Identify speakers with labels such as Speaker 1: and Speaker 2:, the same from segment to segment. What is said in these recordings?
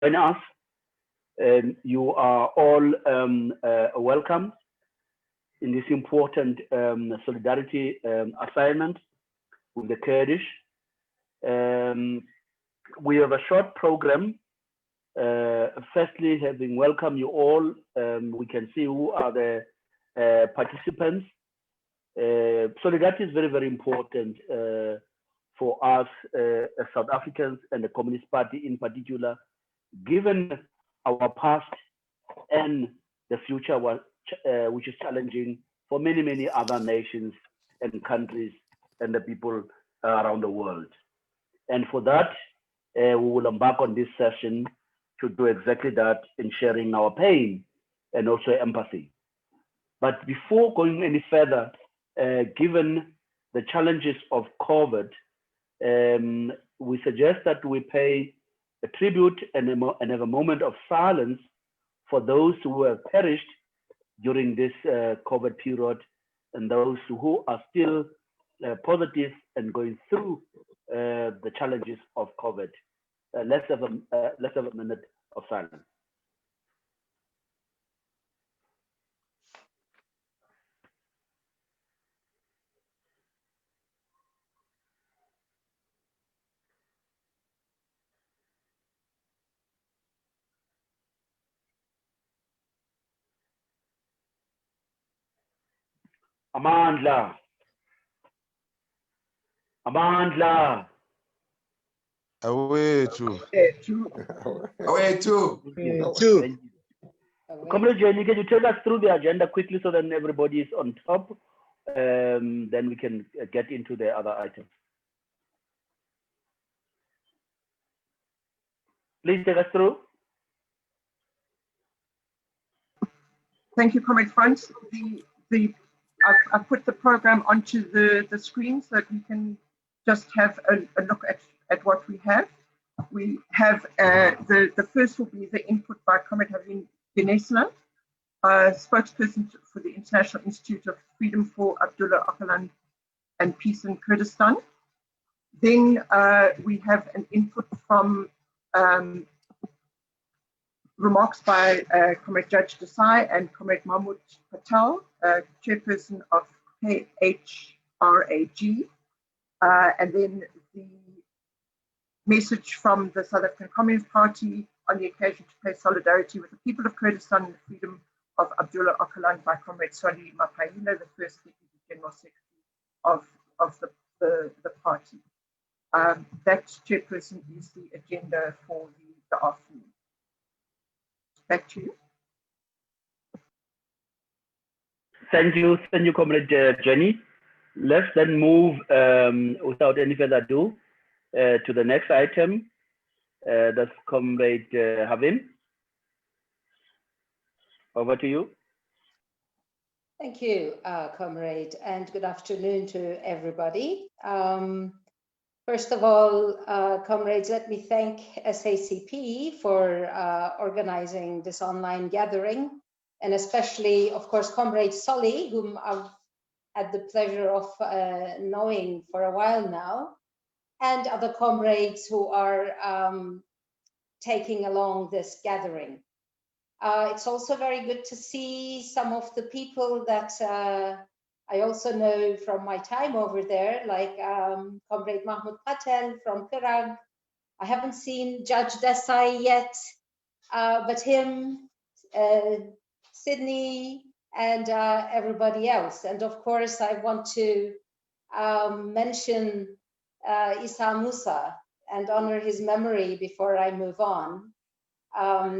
Speaker 1: join us. You are all welcome in this important solidarity assignment with the Kurdish. We have a short program. Firstly, having welcomed you all, we can see who are the participants. Solidarity is very, very important for us as South Africans and the Communist Party in particular, given our past and the future, which is challenging for many, many other nations and countries and the people around the world. And for that, we will embark on this session to do exactly that in sharing our pain and also empathy. But before going any further, given the challenges of COVID, we suggest that we pay a tribute and have a moment of silence for those who have perished during this COVID period and those who are still positive and going through the challenges of COVID. Let's have a minute of silence. Amandla. Amandla.
Speaker 2: Away too.
Speaker 3: Away too.
Speaker 1: Comrade Jenny, can you take us through the agenda quickly so that everybody is on top? Then we can get into the other items. Please take us through.
Speaker 4: Thank you, Comrade Front. I've put the program onto the screen so that we can just have a look at what we have. We have the first will be the input by Comrade Havin Genesla, spokesperson for the International Institute of Freedom for Abdullah Öcalan and Peace in Kurdistan. Then we have an input from remarks by Comrade Judge Desai and Comrade Mahmoud Patel, chairperson of KHRAG, and then the message from the South African Communist Party on the occasion to pay solidarity with the people of Kurdistan and the freedom of Abdullah Öcalan by Comrade Swali Mapayila, the first Deputy General Secretary of the party. That chairperson is the agenda for the afternoon. Back to you.
Speaker 1: Thank you, Comrade Jenny. Let's then move without any further ado to the next item. That's Comrade Havin. Over to you.
Speaker 5: Thank you, Comrade, and good afternoon to everybody. First of all, comrades, let me thank SACP for organizing this online gathering, and especially, of course, Comrade Solly, whom I've had the pleasure of knowing for a while now, and other comrades who are taking along this gathering. It's also very good to see some of the people that I also know from my time over there, like Comrade Mahmoud Patel from Karag. I haven't seen Judge Desai yet, but him, Sydney, and everybody else. And of course, I want to mention Isa Musa and honor his memory before I move on.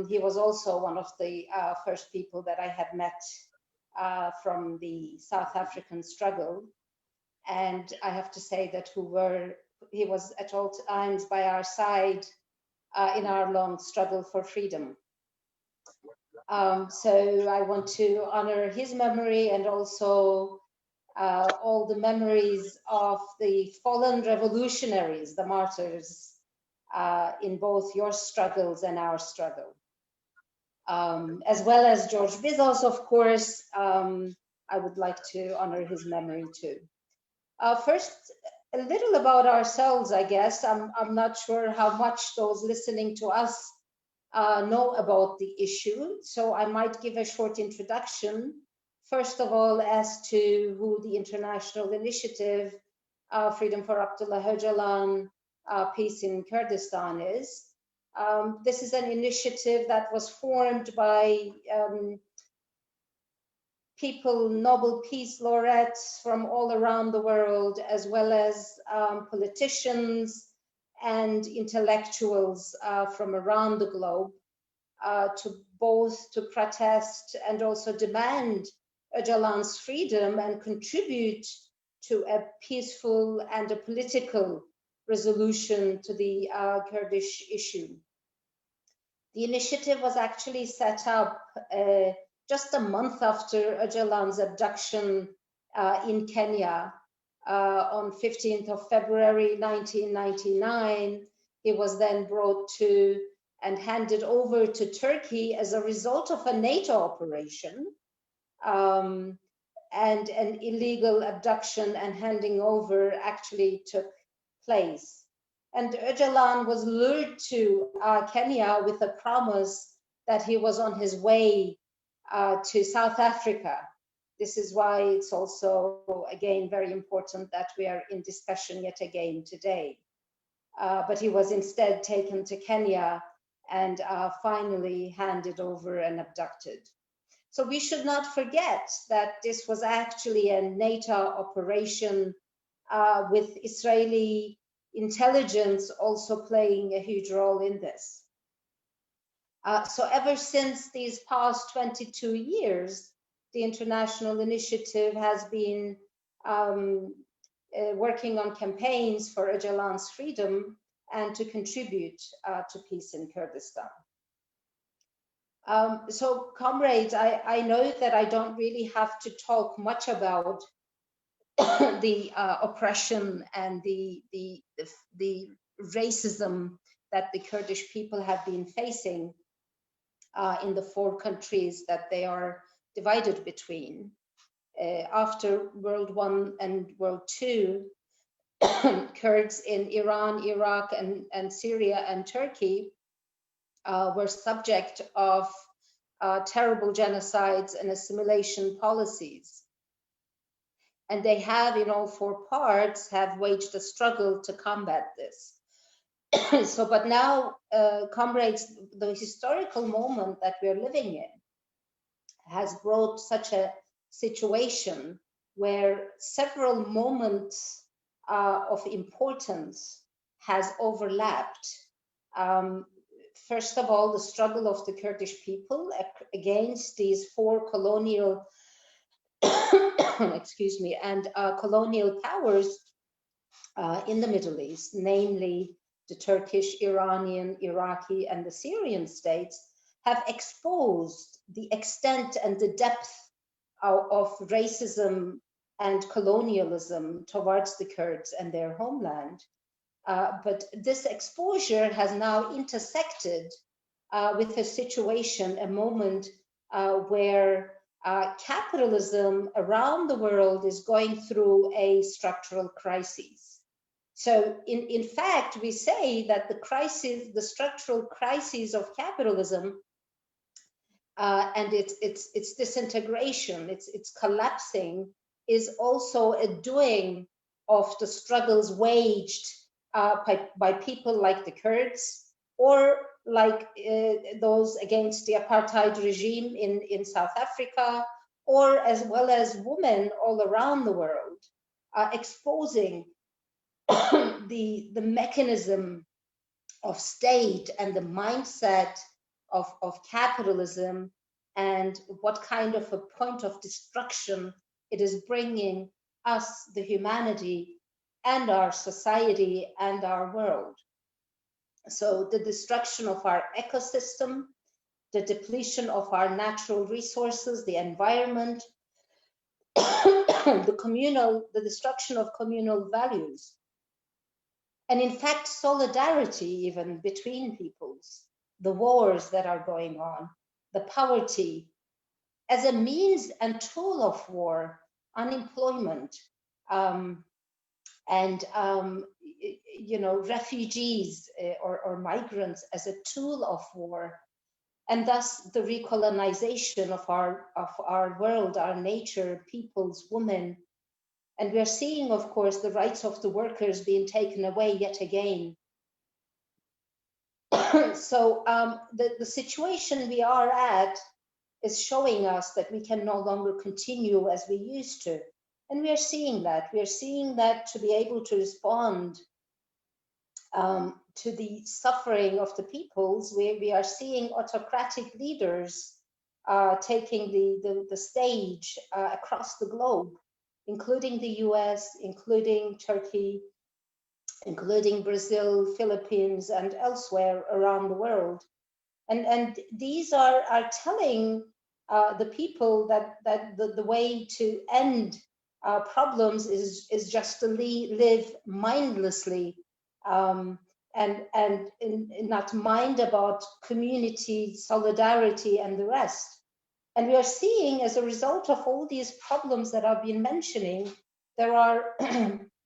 Speaker 5: He was also one of the first people that I had met from the South African struggle, and I have to say that he was at all times by our side in our long struggle for freedom. So I want to honor his memory and also all the memories of the fallen revolutionaries, the martyrs, in both your struggles and our struggle. As well as George Bizos, of course, I would like to honor his memory too. First, a little about ourselves, I guess. I'm not sure how much those listening to us know about the issue. So I might give a short introduction, first of all, as to who the International Initiative, Freedom for Abdullah Öcalan, Peace in Kurdistan is. This is an initiative that was formed by people, Nobel Peace laureates from all around the world, as well as politicians and intellectuals from around the globe, to protest and also demand Öcalan's freedom and contribute to a peaceful and a political resolution to the Kurdish issue. The initiative was actually set up just a month after Öcalan's abduction in Kenya on 15th of February 1999. He was then brought to and handed over to Turkey as a result of a NATO operation, and an illegal abduction and handing over actually took place. And Öcalan was lured to Kenya with a promise that he was on his way to South Africa. This is why it's also, again, very important that we are in discussion yet again today. But he was instead taken to Kenya and finally handed over and abducted. So we should not forget that this was actually a NATO operation with Israeli intelligence also playing a huge role in this. So ever since these past 22 years, the International Initiative has been working on campaigns for Öcalan's freedom and to contribute to peace in Kurdistan. So comrades, I know that I don't really have to talk much about the oppression and the racism that the Kurdish people have been facing in the 4 countries that they are divided between. After World I and World II, Kurds in Iran, Iraq, and Syria and Turkey were subject of terrible genocides and assimilation policies. And they have, in all 4 parts, have waged a struggle to combat this. So, but now, comrades, the historical moment that we're living in has brought such a situation where several moments of importance has overlapped. First of all, the struggle of the Kurdish people against these 4 colonial, excuse me, and colonial powers in the Middle East, namely the Turkish, Iranian, Iraqi, and the Syrian states, have exposed the extent and the depth of racism and colonialism towards the Kurds and their homeland. But this exposure has now intersected with a situation, a moment where capitalism around the world is going through a structural crisis. So in fact, we say that the crisis, the structural crisis of capitalism and its disintegration, its collapsing, is also a doing of the struggles waged by people like the Kurds, or like those against the apartheid regime in South Africa, or as well as women all around the world, exposing the mechanism of state and the mindset of capitalism, and what kind of a point of destruction it is bringing us, the humanity, and our society and our world. So the destruction of our ecosystem, the depletion of our natural resources, the environment, the destruction of communal values, and in fact, solidarity even between peoples, the wars that are going on, the poverty as a means and tool of war, unemployment, and refugees or migrants as a tool of war, and thus the recolonization of our world, our nature, peoples, women. And we are seeing, of course, the rights of the workers being taken away yet again. So the situation we are at is showing us that we can no longer continue as we used to. And we are seeing that. We are seeing that to be able to respond to the suffering of the peoples, we are seeing autocratic leaders taking the stage across the globe, including the US, including Turkey, including Brazil, Philippines, and elsewhere around the world. And these are telling the people that the way to end problems is just to live mindlessly, and not mind about community, solidarity, and the rest. And we are seeing, as a result of all these problems that I've been mentioning, there are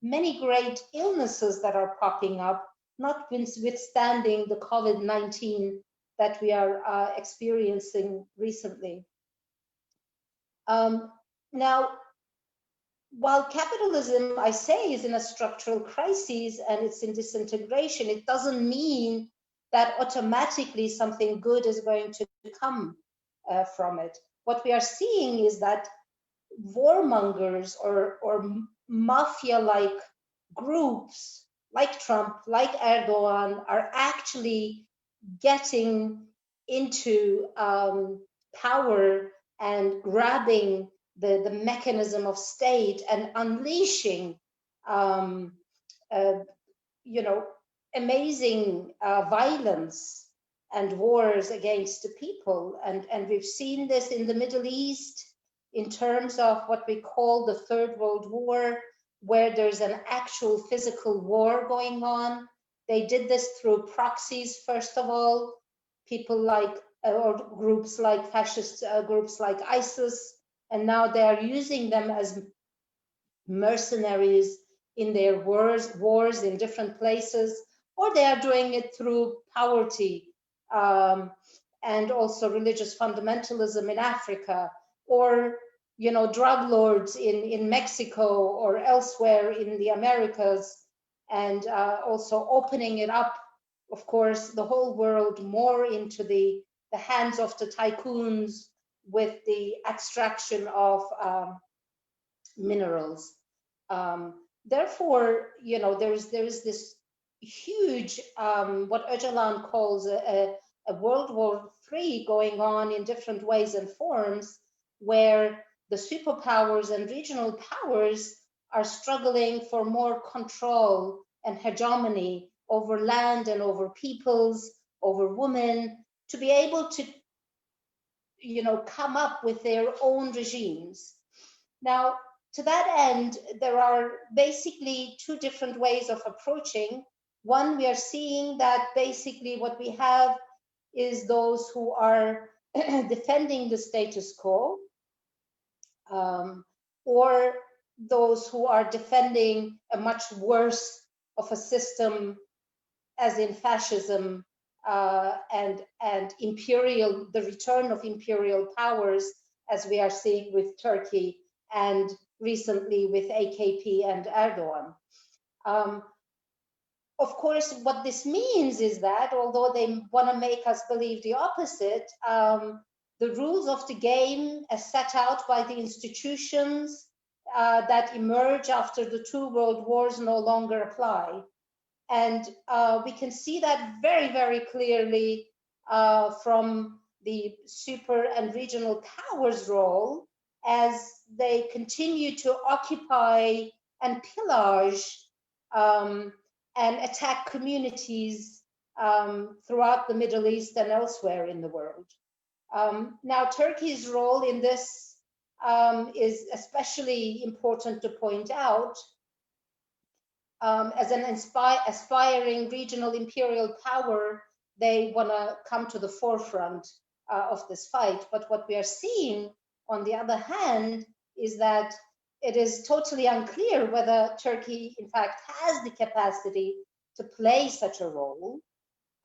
Speaker 5: many great illnesses that are popping up, notwithstanding the COVID-19 that we are experiencing recently. Now, while capitalism, I say, is in a structural crisis and it's in disintegration, it doesn't mean that automatically something good is going to come from it. What we are seeing is that warmongers or mafia-like groups like Trump, like Erdogan, are actually getting into power and grabbing the mechanism of state and unleashing amazing violence and wars against the people. And we've seen this in the Middle East in terms of what we call the Third World War, where there's an actual physical war going on. They did this through proxies, first of all, people like, or groups like fascist groups like ISIS, and now they are using them as mercenaries in their wars in different places, or they are doing it through poverty and also religious fundamentalism in Africa, or drug lords in Mexico or elsewhere in the Americas, and also opening it up, of course, the whole world more into the hands of the tycoons with the extraction of minerals. Therefore, there's this huge, what Öcalan calls a World War III going on in different ways and forms, where the superpowers and regional powers are struggling for more control and hegemony over land and over peoples, over women, to be able to, come up with their own regimes. Now, to that end, there are basically two different ways of approaching. One, we are seeing that basically what we have is those who are defending the status quo, or those who are defending a much worse of a system, as in fascism and imperial, the return of imperial powers, as we are seeing with Turkey and recently with AKP and Erdogan. Of course, what this means is that although they want to make us believe the opposite, the rules of the game as set out by the institutions that emerge after the two world wars no longer apply. And we can see that very, very clearly from the super and regional powers role as they continue to occupy and pillage and attack communities throughout the Middle East and elsewhere in the world. Now, Turkey's role in this is especially important to point out. As an aspiring regional imperial power, they want to come to the forefront of this fight. But what we are seeing, on the other hand, is that it is totally unclear whether Turkey, in fact, has the capacity to play such a role.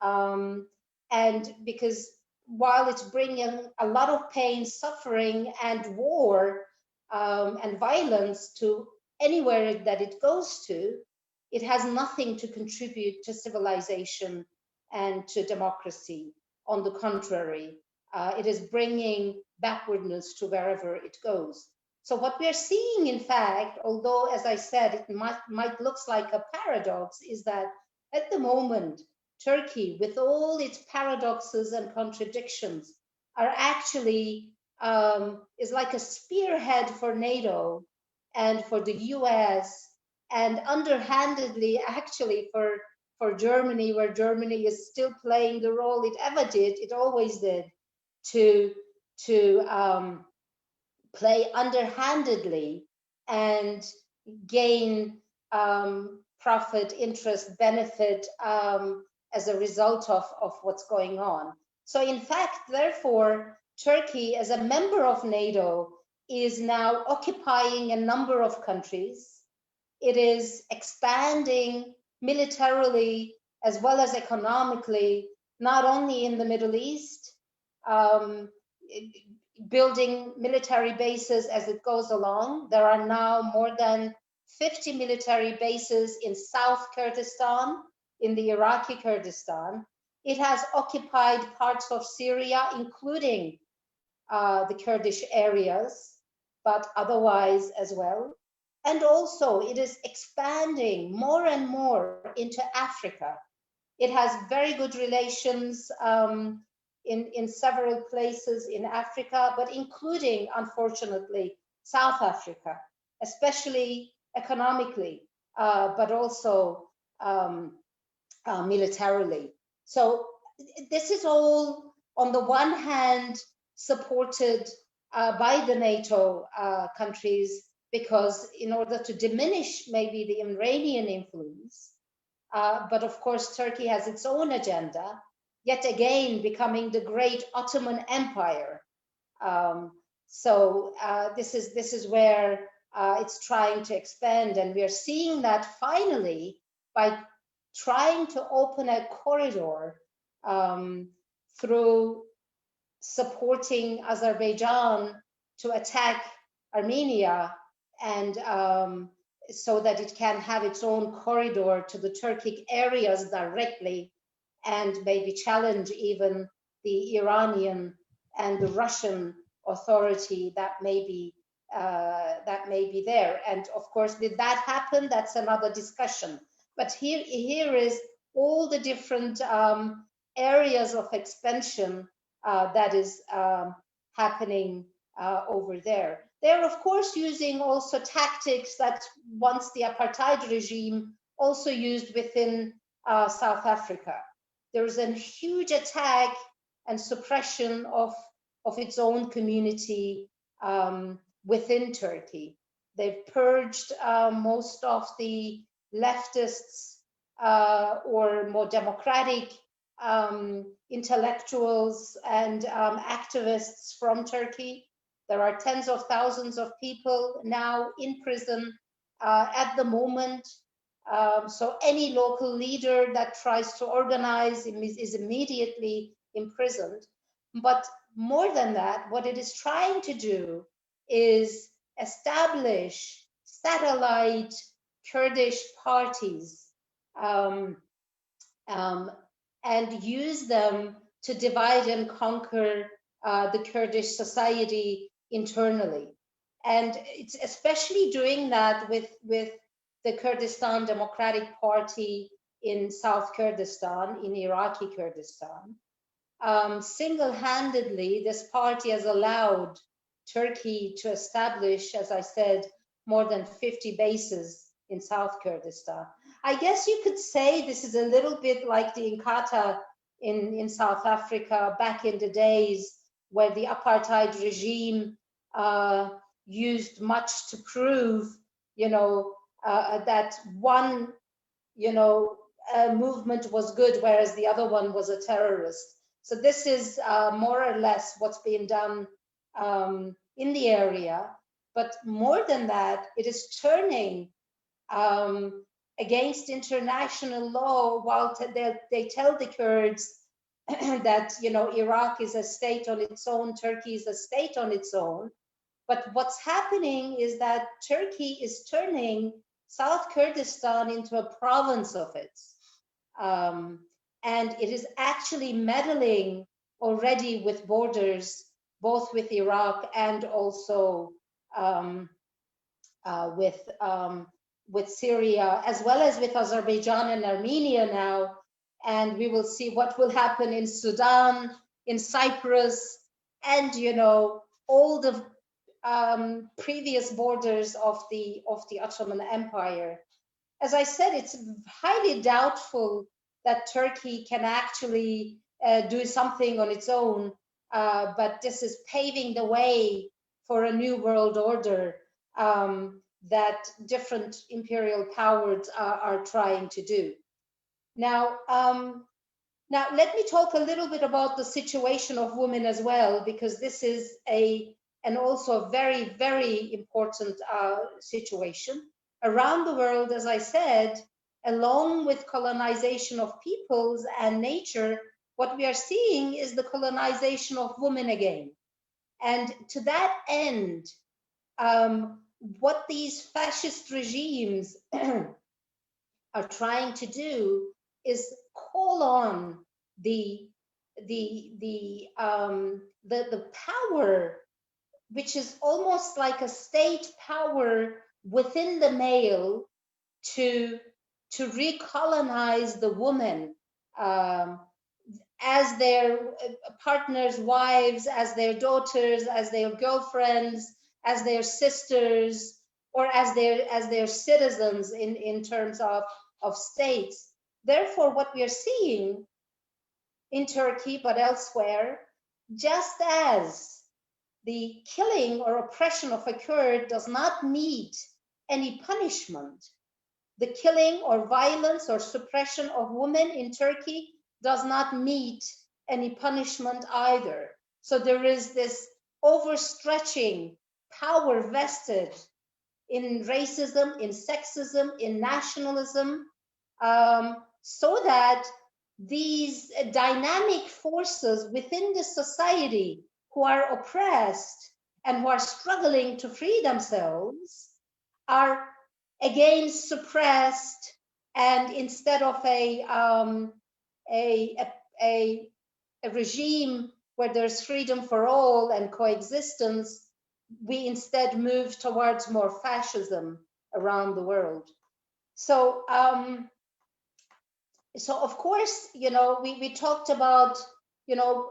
Speaker 5: And because while it's bringing a lot of pain, suffering, and war and violence to anywhere that it goes to, it has nothing to contribute to civilization and to democracy. On the contrary, it is bringing backwardness to wherever it goes. So what we are seeing, in fact, although, as I said, it might look like a paradox, is that at the moment, Turkey, with all its paradoxes and contradictions, are actually is like a spearhead for NATO and for the US, and underhandedly actually for Germany, where Germany is still playing the role it ever did, it always did, to play underhandedly and gain profit, interest, benefit as a result of what's going on. So in fact, therefore, Turkey, as a member of NATO, is now occupying a number of countries. It is expanding militarily as well as economically, not only in the Middle East, building military bases as it goes along. There are now more than 50 military bases in South Kurdistan, in the Iraqi Kurdistan. It has occupied parts of Syria, including the Kurdish areas, but otherwise as well. And also it is expanding more and more into Africa. It has very good relations in several places in Africa, but including, unfortunately, South Africa, especially economically, but also militarily. So this is all, on the one hand, supported by the NATO countries, because in order to diminish maybe the Iranian influence, but of course Turkey has its own agenda, yet again becoming the great Ottoman Empire. So this is where it's trying to expand, and we are seeing that finally by trying to open a corridor through supporting Azerbaijan to attack Armenia, and so that it can have its own corridor to the Turkic areas directly, and maybe challenge even the Iranian and the Russian authority that may be there. And of course, did that happen? That's another discussion. But here is all the different areas of expansion that is happening over there. They're of course using also tactics that once the apartheid regime also used within South Africa. There is a huge attack and suppression of its own community within Turkey. They've purged most of the leftists or more democratic intellectuals and activists from Turkey. There are tens of thousands of people now in prison at the moment. So any local leader that tries to organize is immediately imprisoned. But more than that, what it is trying to do is establish satellite Kurdish parties and use them to divide and conquer the Kurdish society internally. And it's especially doing that with the Kurdistan Democratic Party in South Kurdistan, in Iraqi Kurdistan. Single-handedly, this party has allowed Turkey to establish, as I said, more than 50 bases in South Kurdistan. I guess you could say this is a little bit like the Inkatha in South Africa back in the days, where the apartheid regime used much to prove, that one, movement was good, whereas the other one was a terrorist. So this is more or less what's being done in the area. but more than that, it is turning against international law, while they tell the Kurds that, you know, Iraq is a state on its own, Turkey is a state on its own. But what's happening is that Turkey is turning South Kurdistan into a province of it. And it is actually meddling already with borders, both with Iraq and also with Syria, as well as with Azerbaijan and Armenia now. And we will see what will happen in Sudan, in Cyprus, and, you know, all the previous borders of the Ottoman Empire. As I said, it's highly doubtful that Turkey can actually do something on its own, but this is paving the way for a new world order that different imperial powers are trying to do. Now, let me talk a little bit about the situation of women as well, because this is and also a very, very important situation. Around the world, as I said, along with colonization of peoples and nature, what we are seeing is the colonization of women again. And to that end, what these fascist regimes are trying to do is call on the power, which is almost like a state power within the male, to recolonize the woman as their partners' wives, as their daughters, as their girlfriends, as their sisters, or as their citizens in terms of states. Therefore, what we are seeing in Turkey, but elsewhere, just as the killing or oppression of a Kurd does not need any punishment, the killing or violence or suppression of women in Turkey does not meet any punishment either. So there is this overstretching power vested in racism, in sexism, in nationalism, so that these dynamic forces within the society who are oppressed and who are struggling to free themselves are again suppressed, and instead of a regime where there's freedom for all and coexistence, we instead move towards more fascism around the world. So of course, you know, we talked about, you know,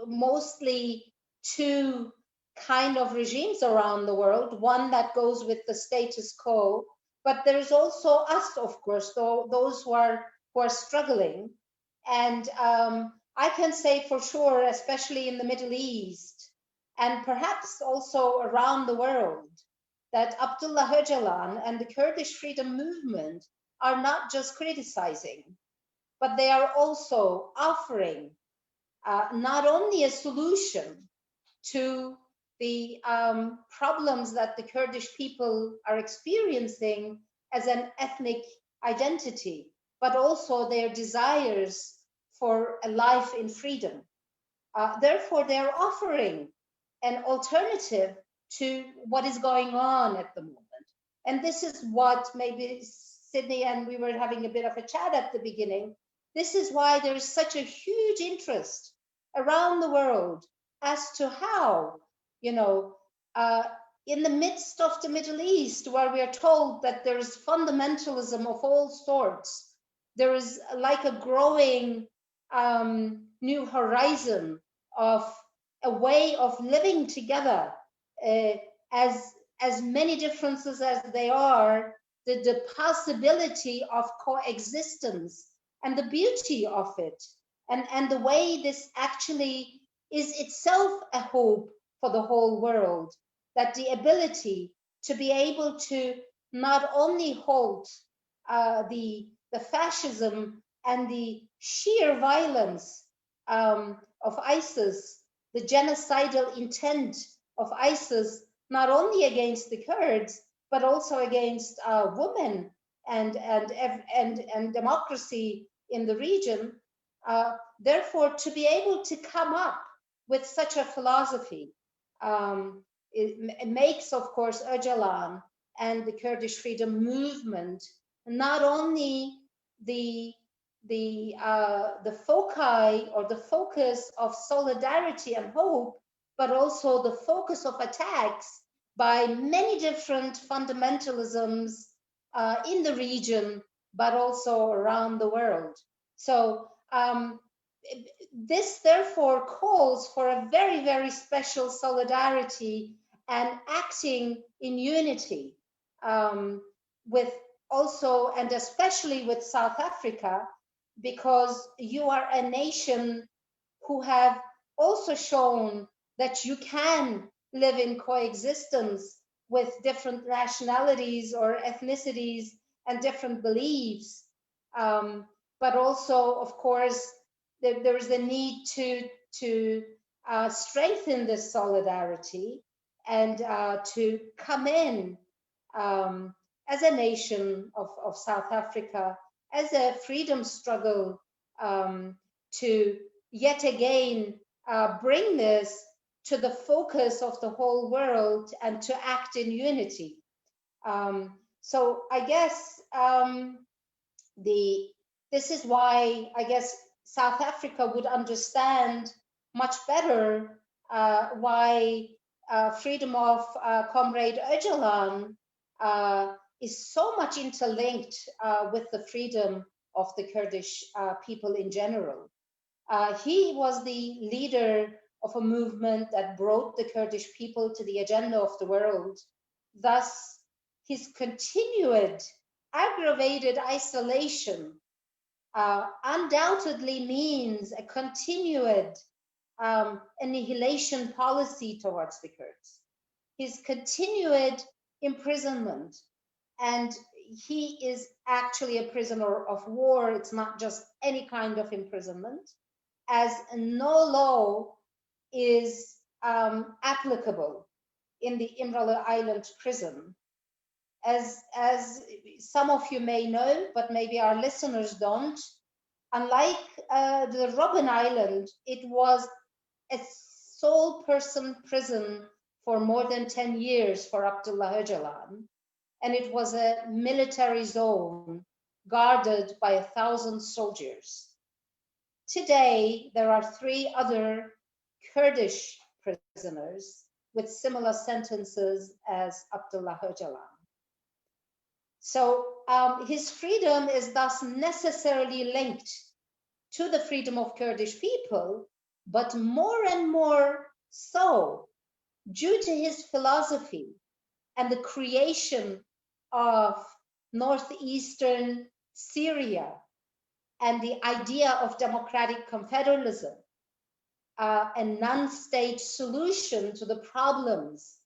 Speaker 5: mostly two kind of regimes around the world, one that goes with the status quo, but there's also us, of course, those who are struggling. And I can say for sure, especially in the Middle East, and perhaps also around the world, that Abdullah Öcalan and the Kurdish freedom movement are not just criticizing, but they are also offering not only a solution to the problems that the Kurdish people are experiencing as an ethnic identity, but also their desires for a life in freedom. Therefore, they're offering an alternative to what is going on at the moment. And this is what maybe Sydney and we were having a bit of a chat at the beginning. This is why there is such a huge interest around the world as to how, you know, in the midst of the Middle East, where we are told that there is fundamentalism of all sorts, there is like a growing new horizon of a way of living together, as many differences as they are, the possibility of coexistence and the beauty of it, and the way this actually is itself a hope for the whole world, that the ability to be able to not only halt the fascism and the sheer violence of ISIS, the genocidal intent of ISIS, not only against the Kurds, but also against women and democracy in the region. Therefore, to be able to come up with such a philosophy, it makes, of course, Öcalan and the Kurdish freedom movement not only the foci or the focus of solidarity and hope, but also the focus of attacks by many different fundamentalisms in the region, but also around the world. So this therefore calls for a very, very special solidarity and acting in unity with also, and especially with South Africa, because you are a nation who have also shown that you can live in coexistence with different nationalities or ethnicities and different beliefs. But also, of course, there is a need to strengthen this solidarity and to come in as a nation of South Africa, as a freedom struggle, to yet again bring this to the focus of the whole world and to act in unity. So I guess this is why I guess South Africa would understand much better why freedom of Comrade Öcalan is so much interlinked with the freedom of the Kurdish people in general. He was the leader of a movement that brought the Kurdish people to the agenda of the world. Thus, his continued aggravated isolation undoubtedly means a continued annihilation policy towards the Kurds. His continued imprisonment, and he is actually a prisoner of war. It's not just any kind of imprisonment, as no law is applicable in the Imralı Island prison. As some of you may know, but maybe our listeners don't, unlike the Robben Island, it was a sole person prison for more than 10 years for Abdullah Öcalan, and it was a military zone guarded by 1,000 soldiers. Today, there are 3 other Kurdish prisoners with similar sentences as Abdullah Öcalan. So his freedom is thus necessarily linked to the freedom of Kurdish people, but more and more so due to his philosophy and the creation of northeastern Syria and the idea of democratic confederalism, a non-state solution to the problems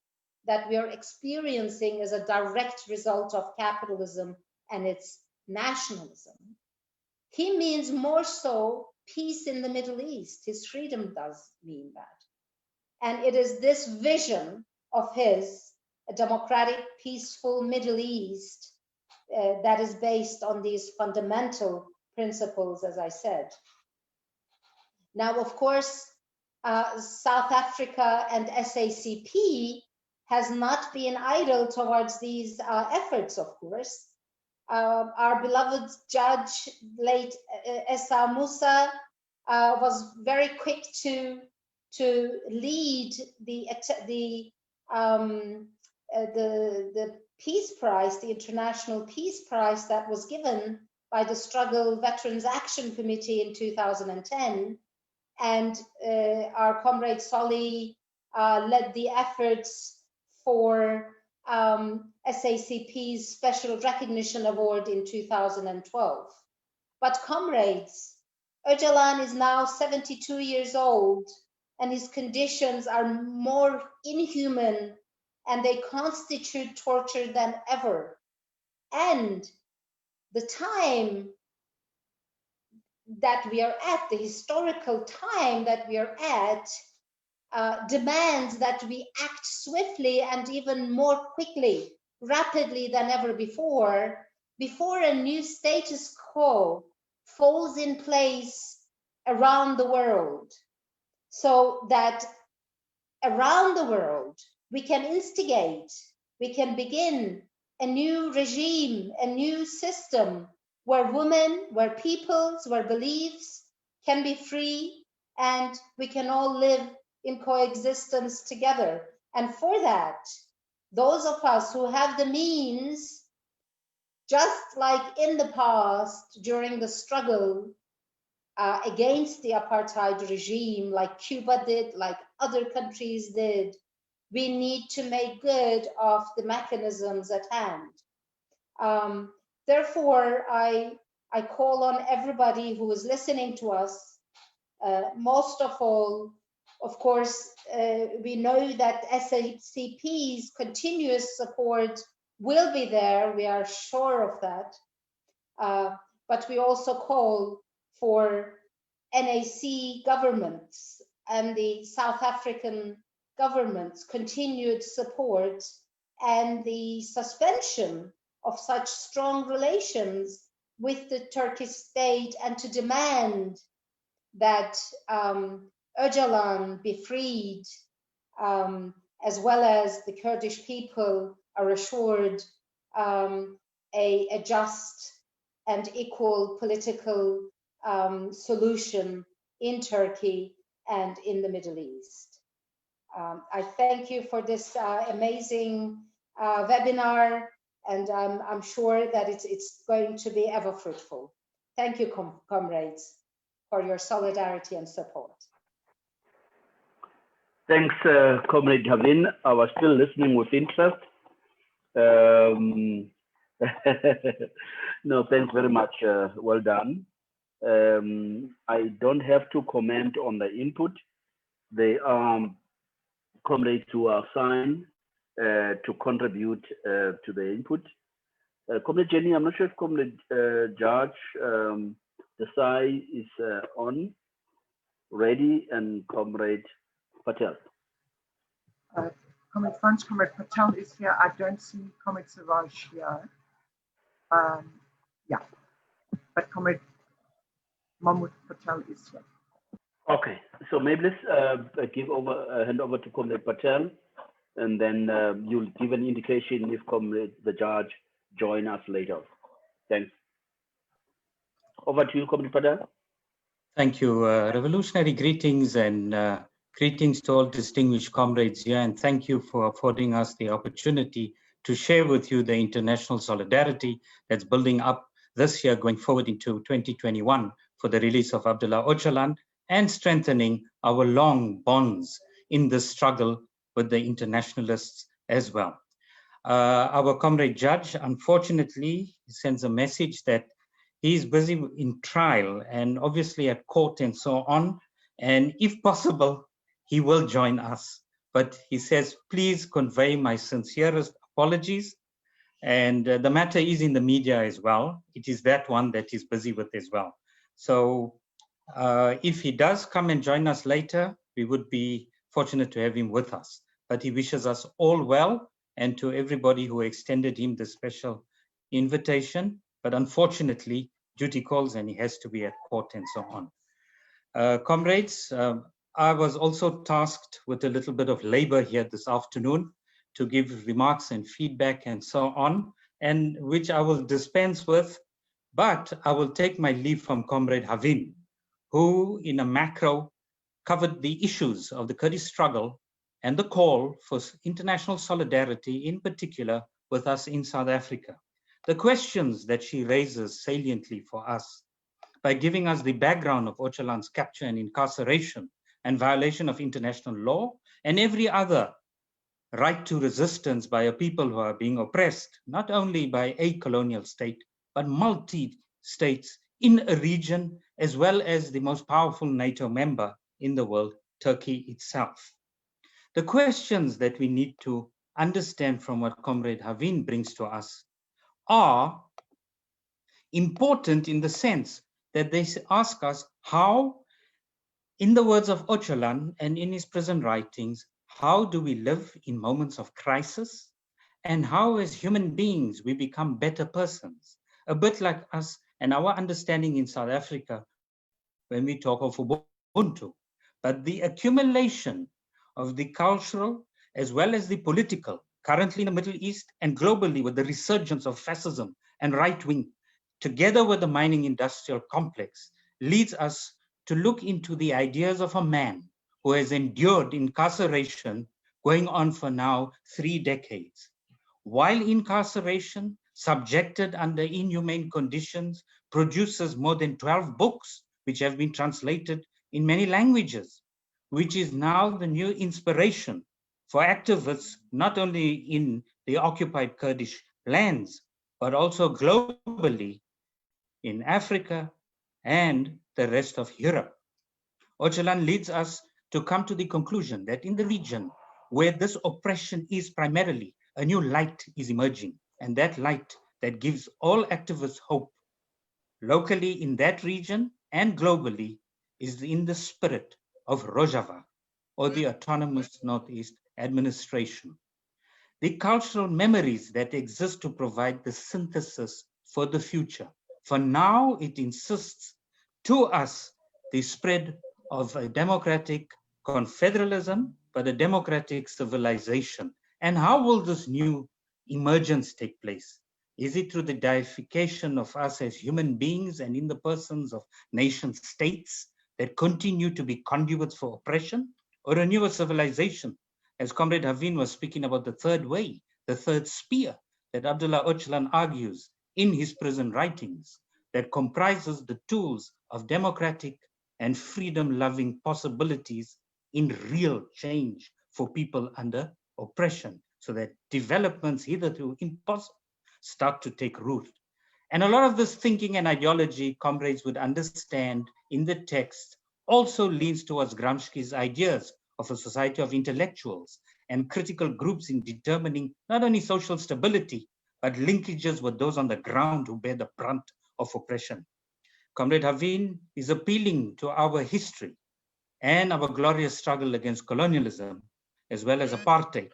Speaker 5: that we are experiencing as a direct result of capitalism and its nationalism. He means more so peace in the Middle East. His freedom does mean that. And it is this vision of his, a democratic, peaceful Middle East, that is based on these fundamental principles, as I said. Now, of course, South Africa and SACP has not been idle towards these efforts, of course. Our beloved judge, late Essa Musa, was very quick to lead the Peace Prize, the International Peace Prize that was given by the Struggle Veterans Action Committee in 2010. And our comrade Solly led the efforts for SACP's Special Recognition Award in 2012. But comrades, Öcalan is now 72 years old, and his conditions are more inhuman and they constitute torture than ever. And the time that we are at, the historical time that we are at, demands that we act swiftly and even more quickly, rapidly than ever before a new status quo falls in place around the world, so that around the world we can instigate, we can begin a new regime, a new system where women, where peoples, where beliefs can be free, and we can all live in coexistence together. And for that, those of us who have the means, just like in the past during the struggle against the apartheid regime, like Cuba did, like other countries did, we need to make good of the mechanisms at hand. Therefore, I call on everybody who is listening to us, most of all, of course, we know that SACP's continuous support will be there, we are sure of that, but we also call for NAC governments and the South African government's continued support and the suspension of such strong relations with the Turkish state, and to demand that Öcalan be freed, as well as the Kurdish people are assured a just and equal political solution in Turkey and in the Middle East. I thank you for this amazing webinar, and I'm sure that it's going to be ever fruitful. Thank you, comrades, for your solidarity and support.
Speaker 1: Thanks, Comrade Havin. I was still listening with interest. No, thanks very much. Well done. I don't have to comment on the input. They are comrades who are assigned to contribute to the input. Comrade Jenny, I'm not sure if Comrade Judge Desai is on, ready, and Comrade Patel.
Speaker 4: Comrade Franz, Comrade Patel is here. I don't see Comrade Siraj here. Yeah, but Comrade Mahmoud Patel is here.
Speaker 1: Okay, so maybe let's hand over to Comrade Patel, and then you'll give an indication if Comrade the Judge join us later. Thanks. Over to you, Comrade Patel.
Speaker 2: Thank you. Revolutionary greetings, and greetings to all distinguished comrades here, and thank you for affording us the opportunity to share with you the international solidarity that's building up this year going forward into 2021 for the release of Abdullah Öcalan and strengthening our long bonds in this struggle with the internationalists as well. Our comrade Judge, unfortunately, sends a message that he's busy in trial and obviously at court and so on. And if possible, he will join us. But he says, please convey my sincerest apologies. And the matter is in the media as well. It is that one that he's busy with as well. So if he does come and join us later, we would be fortunate to have him with us. But he wishes us all well, and to everybody who extended him the special invitation. But unfortunately, duty calls and he has to be at court and so on. Comrades, I was also tasked with a little bit of labor here this afternoon to give remarks and feedback and so on, and which I will dispense with, but I will take my leave from Comrade Havin, who in a macro covered the issues of the Kurdish struggle and the call for international solidarity, in particular with us in South Africa. The questions that she raises saliently for us by giving us the background of Öcalan's capture and incarceration and violation of international law and every other right to resistance by a people who are being oppressed, not only by a colonial state, but multi-states in a region, as well as the most powerful NATO member in the world, Turkey itself. The questions that we need to understand from what Comrade Havin brings to us are important in the sense that they ask us how In the words of Öcalan and in his prison writings, how do we live in moments of crisis? And how as human beings we become better persons? A bit like us and our understanding in South Africa when we talk of Ubuntu. But the accumulation of the cultural as well as the political, currently in the Middle East and globally with the resurgence of fascism and right-wing, together with the mining industrial complex, leads us to look into the ideas of a man who has endured incarceration going on for now 3 decades. While incarceration, subjected under inhumane conditions, produces more than 12 books, which have been translated in many languages, which is now the new inspiration for activists, not only in the occupied Kurdish lands, but also globally in Africa and the rest of Europe. Öcalan leads us to come to the conclusion that in the region where this oppression is primarily, a new light is emerging, and that light that gives all activists hope, locally in that region and globally, is in the spirit of Rojava, or the Autonomous Northeast Administration. The cultural memories that exist to provide the synthesis for the future. For now, it insists to us the spread of a democratic confederalism, but a democratic civilization. And how will this new emergence take place? Is it through the deification of us as human beings and in the persons of nation states that continue to be conduits for oppression, or a newer civilization? As Comrade Havin was speaking about the third way, the third spear that Abdullah Öcalan argues in his prison writings, that comprises the tools of democratic and freedom-loving possibilities in real change for people under oppression, so that developments hitherto impossible start to take root. And a lot of this thinking and ideology, comrades would understand in the text, also leans towards Gramsci's ideas of a society of intellectuals and critical groups in determining not only social stability, but linkages with those on the ground who bear the brunt of oppression. Comrade Havin is appealing to our history and our glorious struggle against colonialism, as well as apartheid,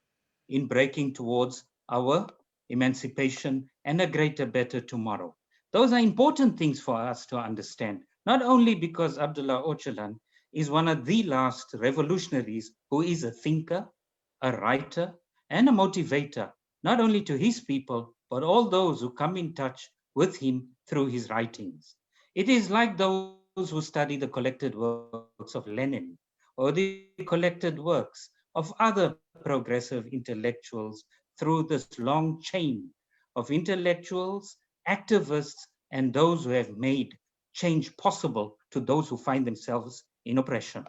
Speaker 2: in breaking towards our emancipation and a greater, better tomorrow. Those are important things for us to understand, not only because Abdullah Öcalan is one of the last revolutionaries who is a thinker, a writer, and a motivator, not only to his people, but all those who come in touch with him through his writings. It is like those who study the collected works of Lenin or the collected works of other progressive intellectuals through this long chain of intellectuals, activists, and those who have made change possible to those who find themselves in oppression.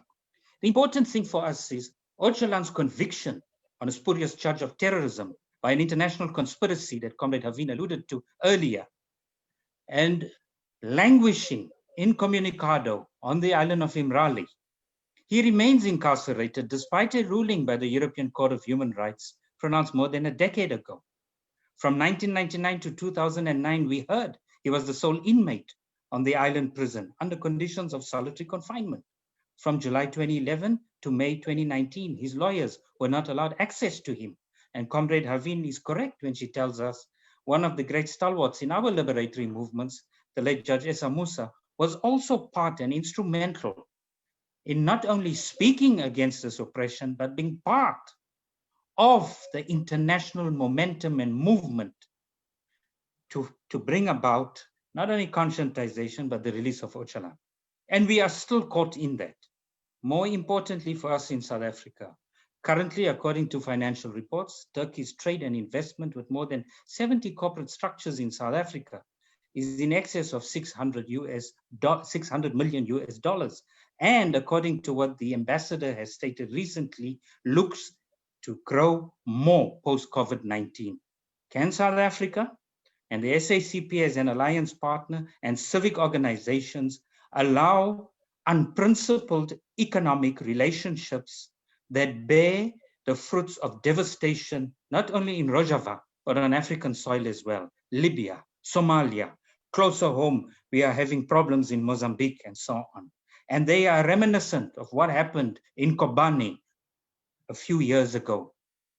Speaker 2: The important thing for us is Öcalan's conviction on a spurious charge of terrorism by an international conspiracy that Comrade Havin alluded to earlier, and languishing incommunicado on the island of Imrali. He remains incarcerated despite a ruling by the European Court of Human Rights pronounced more than a decade ago. From 1999 to 2009, we heard he was the sole inmate on the island prison under conditions of solitary confinement. From July 2011 to May 2019, his lawyers were not allowed access to him. And Comrade Havin is correct when she tells us one of the great stalwarts in our liberatory movements, the late Judge Essa Musa, was also part and instrumental in not only speaking against this oppression, but being part of the international momentum and movement to bring about not only conscientization, but the release of Öcalan. And we are still caught in that. More importantly for us in South Africa, currently, according to financial reports, Turkey's trade and investment with more than 70 corporate structures in South Africa is in excess of $600 million US. And according to what the ambassador has stated recently, looks to grow more post-COVID-19. Can South Africa and the SACP as an alliance partner and civic organizations allow unprincipled economic relationships that bear the fruits of devastation, not only in Rojava, but on African soil as well? Libya, Somalia, closer home, we are having problems in Mozambique and so on. And they are reminiscent of what happened in Kobane a few years ago,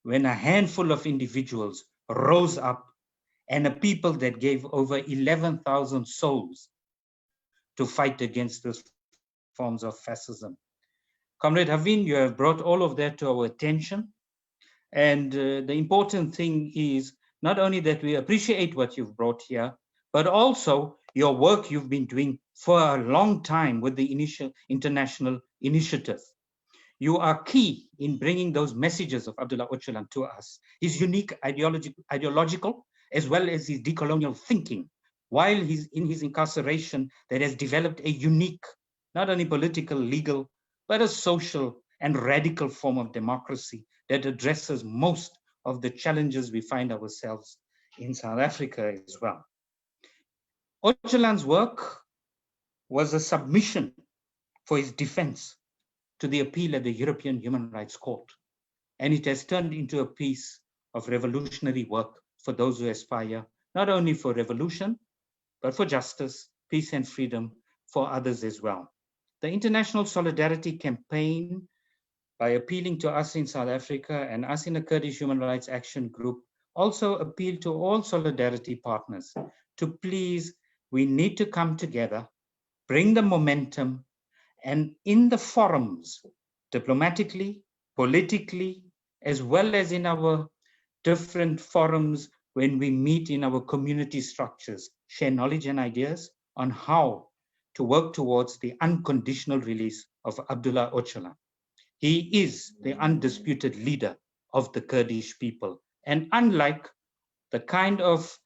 Speaker 2: when a handful of individuals rose up and a people that gave over 11,000 souls to fight against those forms of fascism. Comrade Havin, you have brought all of that to our attention. And the important thing is not only that we appreciate what you've brought here, but also your work you've been doing for a long time with the initial international initiative. You are key in bringing those messages of Abdullah Öcalan to us. His unique ideological, as well as his decolonial thinking, while he's in his incarceration, that has developed a unique, not only political, legal, but a social and radical form of democracy that addresses most of the challenges we find ourselves in South Africa as well. Öcalan's work was a submission for his defense to the appeal at the European Human Rights Court. And it has turned into a piece of revolutionary work for those who aspire, not only for revolution, but for justice, peace and freedom for others as well. The International Solidarity Campaign, by appealing to us in South Africa and us in the Kurdish Human Rights Action Group, also appeal to all solidarity partners to please, we need to come together, bring the momentum, and in the forums, diplomatically, politically, as well as in our different forums when we meet in our community structures, share knowledge and ideas on how to work towards the unconditional release of Abdullah Öcalan. He is the undisputed leader of the Kurdish people. And unlike the kind of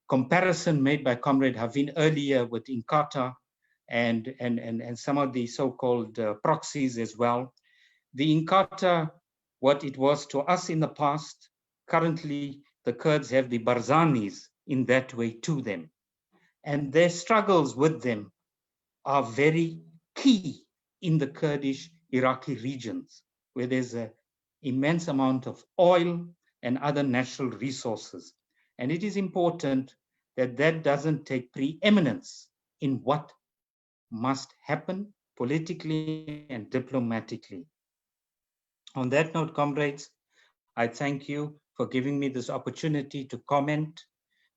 Speaker 2: comparison made by Comrade Havin earlier with Inkatha and some of the so-called proxies as well, the Inkatha, what it was to us in the past, currently the Kurds have the Barzanis in that way to them. And their struggles with them are very key in the Kurdish Iraqi regions, where there's an immense amount of oil and other natural resources. And it is important that that doesn't take preeminence in what must happen politically and diplomatically. On that note, comrades, I thank you for giving me this opportunity to comment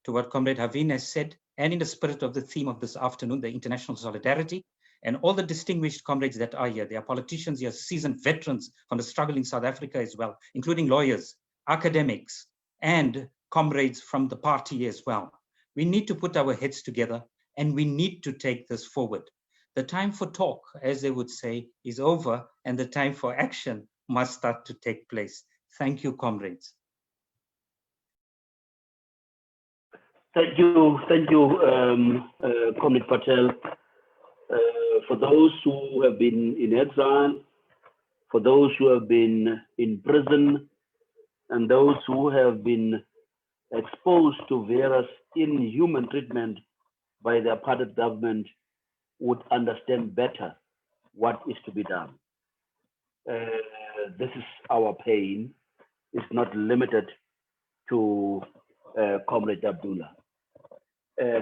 Speaker 2: to what Comrade Havin has said, and in the spirit of the theme of this afternoon, the international solidarity, and all the distinguished comrades that are here. There are politicians here, seasoned veterans from the struggle in South Africa as well, including lawyers, academics, and comrades from the party as well. We need to put our heads together and we need to take this forward. The time for talk, as they would say, is over, and the time for action must start to take place. Thank you, comrades.
Speaker 1: Thank you, Comrade Patel. For those who have been in exile, for those who have been in prison, and those who have been exposed to various inhuman treatment by the apartheid government, would understand better what is to be done. This is our pain. It's not limited to Comrade Abdullah.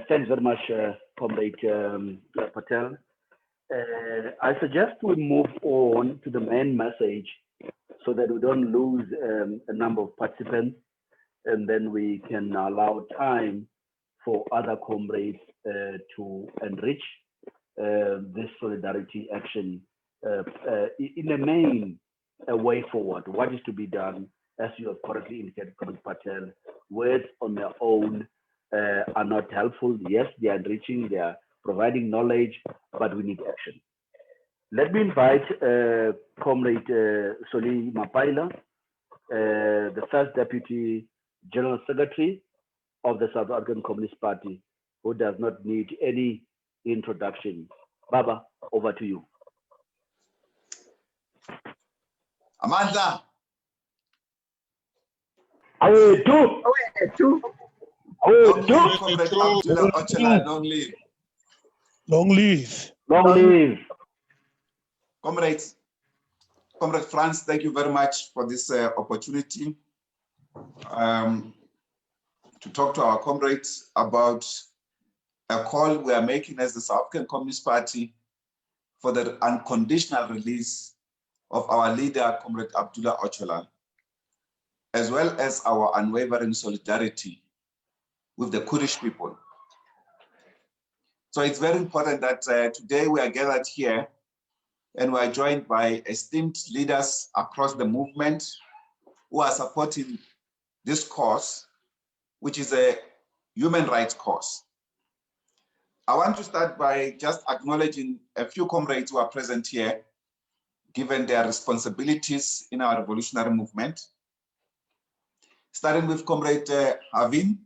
Speaker 1: Thanks very much, Comrade Patel. I suggest we move on to the main message so that we don't lose a number of participants, and then we can allow time for other comrades to enrich this solidarity action in the main way forward. What is to be done, as you have correctly indicated, Comrade Patel, words on their own are not helpful. Yes, they are enriching, they are providing knowledge, but we need action. Let me invite Comrade Soli Mapaila, the first Deputy General Secretary of the South African Communist Party, who does not need any introduction. Baba, over to you.
Speaker 3: Amanda. Long live.
Speaker 6: Long live.
Speaker 1: Long live.
Speaker 3: Comrades, Comrade Franz, thank you very much for this opportunity to talk to our comrades about a call we are making as the South African Communist Party for the unconditional release of our leader, Comrade Abdullah Öcalan, as well as our unwavering solidarity with the Kurdish people. So it's very important that today we are gathered here and we are joined by esteemed leaders across the movement who are supporting this cause, which is a human rights cause. I want to start by just acknowledging a few comrades who are present here, given their responsibilities in our revolutionary movement. Starting with Comrade Havin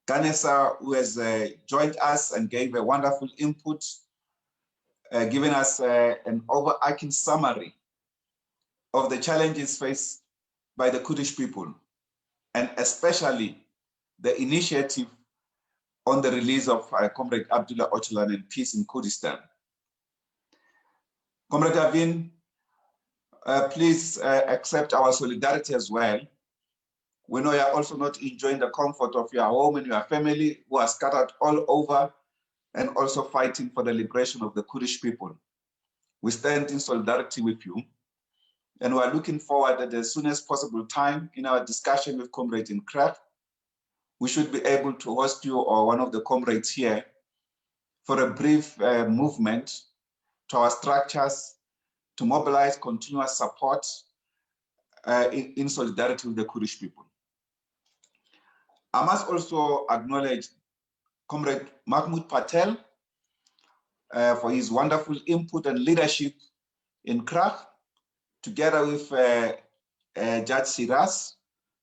Speaker 3: Ganesa, who has joined us and gave a wonderful input, giving us an overarching summary of the challenges faced by the Kurdish people, and especially the initiative on the release of Comrade Abdullah Öcalan and peace in Kurdistan. Comrade Havin, please accept our solidarity as well. We know you are also not enjoying the comfort of your home and your family who are scattered all over and also fighting for the liberation of the Kurdish people. We stand in solidarity with you, and we are looking forward at the soonest possible time in our discussion with comrades in Krach. We should be able to host you or one of the comrades here for a brief movement to our structures to mobilize continuous support in solidarity with the Kurdish people. I must also acknowledge Comrade Mahmoud Patel for his wonderful input and leadership in Krach, together with Judge Siras,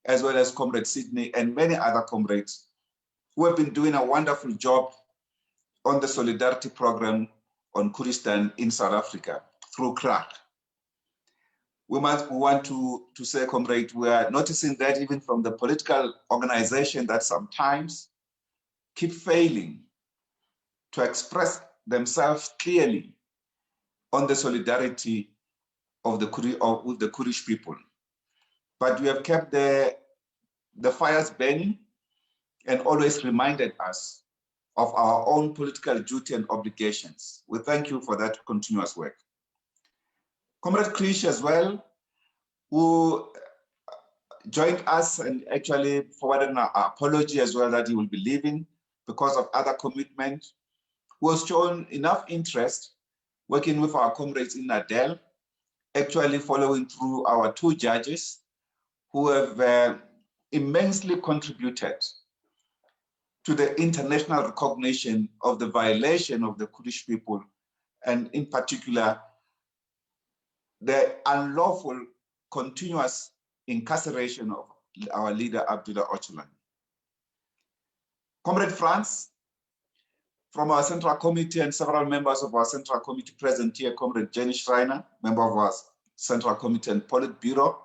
Speaker 3: as well as Comrade Sydney and many other comrades who have been doing a wonderful job on the solidarity program on Kurdistan in South Africa through Krach. We want to say, comrade, we are noticing that even from the political organization that sometimes keep failing to express themselves clearly on the solidarity of with the Kurdish people. But we have kept the fires burning and always reminded us of our own political duty and obligations. We thank you for that continuous work. Comrade Krish as well, who joined us and actually forwarded an apology as well that he will be leaving because of other commitment, who has shown enough interest working with our comrades in Adel, actually following through our two judges who have immensely contributed to the international recognition of the violation of the Kurdish people, and in particular, the unlawful continuous incarceration of our leader, Abdullah Öcalan. Comrade Franz, from our Central Committee, and several members of our Central Committee present here, Comrade Jenny Schreiner, member of our Central Committee and Politburo.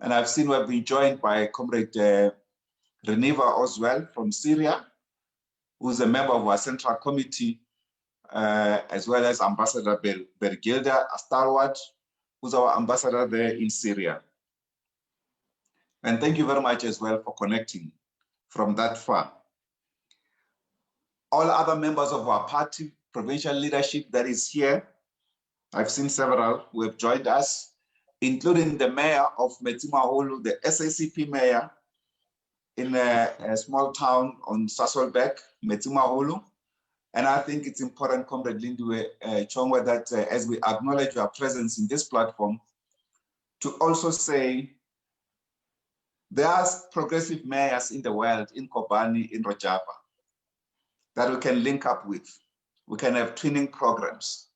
Speaker 3: And I've seen we've been joined by Comrade Reniva Oswell from Syria, who's a member of our Central Committee, as well as Ambassador Bergilda Astarwat, who's our ambassador there in Syria. And thank you very much as well for connecting from that far. All other members of our party, provincial leadership that is here, I've seen several who have joined us, including the mayor of Metsimaholo, the SACP mayor in a small town on Sasolburg, Metsimaholo. And I think it's important, Comrade Lindiwe Chongwa, that as we acknowledge your presence in this platform, to also say there are progressive mayors in the world, in Kobani, in Rojava, that we can link up with. We can have twinning programs.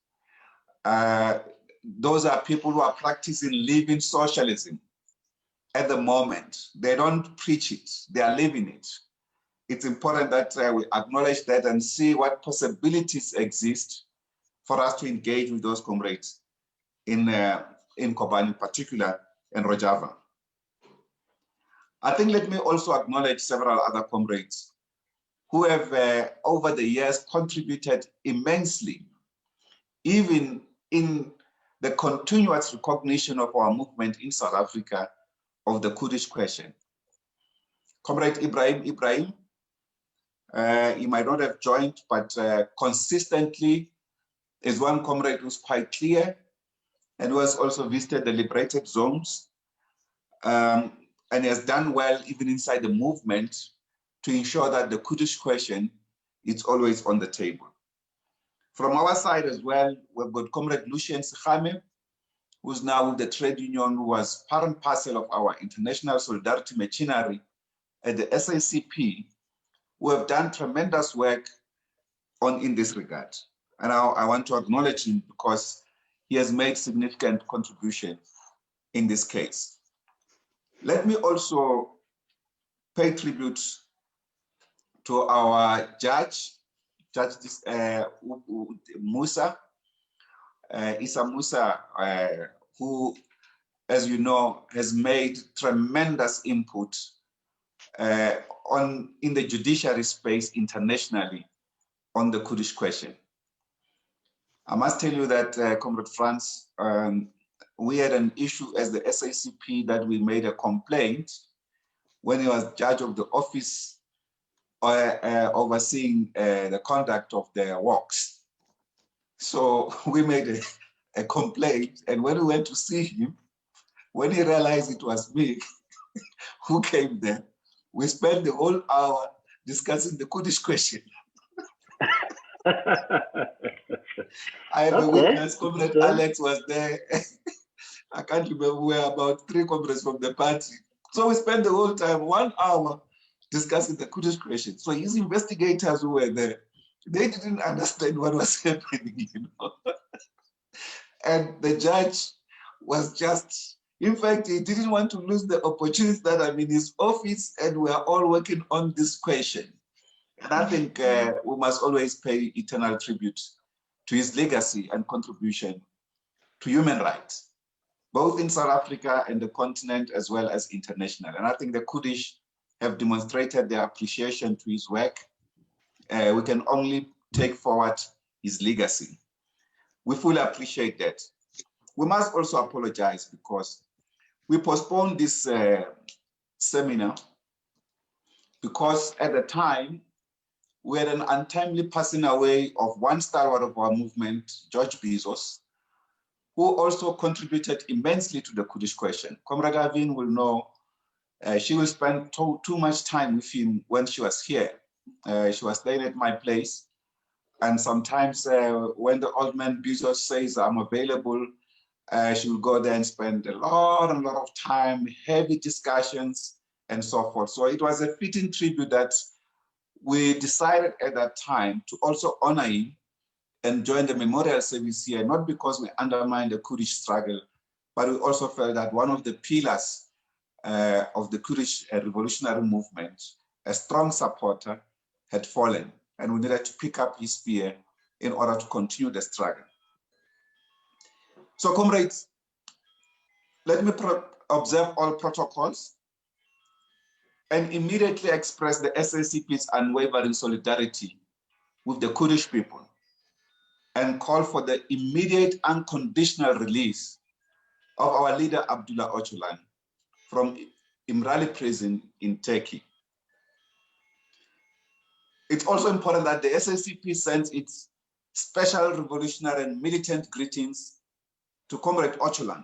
Speaker 3: Those are people who are practicing living socialism at the moment. They don't preach it, they are living it. It's important that we acknowledge that and see what possibilities exist for us to engage with those comrades in Kobani in particular, and Rojava. I think let me also acknowledge several other comrades who have over the years contributed immensely, even in the continuous recognition of our movement in South Africa of the Kurdish question. Comrade Ibrahim, He might not have joined, but consistently is one comrade who's quite clear and who has also visited the liberated zones and has done well even inside the movement to ensure that the Kurdish question is always on the table. From our side as well, we've got Comrade Lucien Sikhame, who's now with the trade union, who was part and parcel of our international solidarity machinery at the SACP, who have done tremendous work in this regard. And I want to acknowledge him because he has made significant contribution in this case. Let me also pay tribute to our Judge Musa, Issa Musa, who, as you know, has made tremendous input in the judiciary space internationally on the Kurdish question. I must tell you that, Comrade Franz, we had an issue as the SACP that we made a complaint when he was judge of the office overseeing the conduct of the works. So we made a complaint, and when we went to see him, when he realized it was me who came there, we spent the whole hour discussing the Kurdish question. I have a witness, Comrade Alex was there. I can't remember, we were about 3 comrades from the party. So we spent the whole time, 1 hour, discussing the Kurdish question. So his investigators who were there, they didn't understand what was happening, you know. And the judge was just, in fact, he didn't want to lose the opportunity that I'm in his office and we are all working on this question. And I think we must always pay eternal tribute to his legacy and contribution to human rights, both in South Africa and the continent as well as international. And I think the Kurdish have demonstrated their appreciation to his work. We can only take forward his legacy. We fully appreciate that. We must also apologize because we postponed this seminar because at the time, we had an untimely passing away of one stalwart of our movement, George Bezos, who also contributed immensely to the Kurdish question. Comrade Avin will know she will spend too much time with him when she was here. She was staying at my place. And sometimes when the old man Bezos says, I'm available, she will go there and spend a lot of time, heavy discussions and so forth. So it was a fitting tribute that we decided at that time to also honor him and join the memorial service here, not because we undermine the Kurdish struggle, but we also felt that one of the pillars of the Kurdish revolutionary movement, a strong supporter, had fallen, and we needed to pick up his spear in order to continue the struggle. So, comrades, let me observe all protocols and immediately express the SACP's unwavering solidarity with the Kurdish people and call for the immediate unconditional release of our leader Abdullah Öcalan from İmralı prison in Turkey. It's also important that the SACP sends its special revolutionary and militant greetings to Comrade Öcalan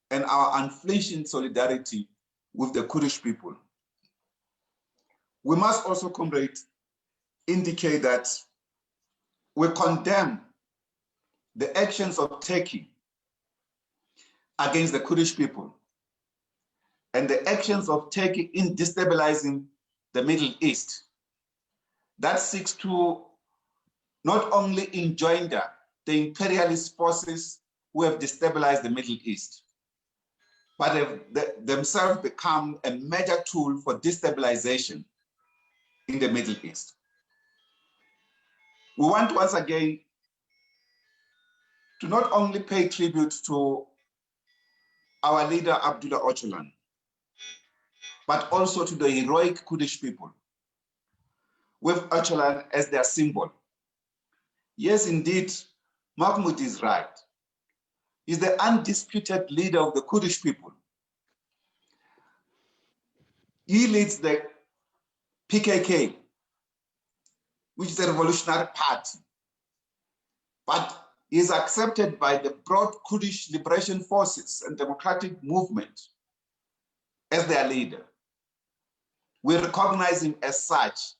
Speaker 3: and our unflinching solidarity with the Kurdish people. We must also, comrade, indicate that we condemn the actions of Turkey against the Kurdish people and the actions of Turkey in destabilizing the Middle East that seeks to not only engender the imperialist forces who have destabilized the Middle East, but have themselves become a major tool for destabilization in the Middle East. We want once again to not only pay tribute to our leader Abdullah Öcalan, but also to the heroic Kurdish people, with Öcalan as their symbol. Yes, indeed, Mahmoud is right. He's the undisputed leader of the Kurdish people. He leads the PKK, which is a revolutionary party. But he is accepted by the broad Kurdish liberation forces and democratic movement as their leader. We recognize him as such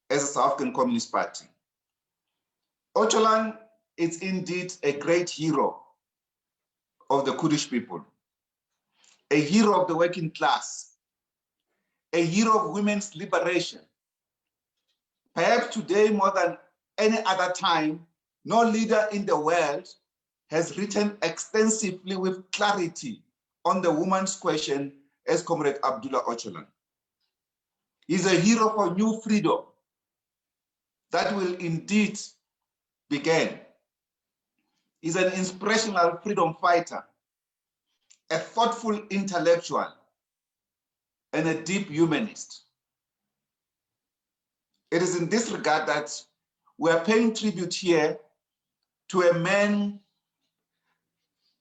Speaker 3: as a South African Communist Party. Öcalan is indeed a great hero of the Kurdish people, a hero of the working class, a hero of women's liberation. Perhaps today, more than any other time, no leader in the world has written extensively with clarity on the woman's question as Comrade Abdullah Öcalan. He's a hero for new freedom that will indeed begin. He's an inspirational freedom fighter, a thoughtful intellectual, and a deep humanist. It is in this regard that we are paying tribute here to a man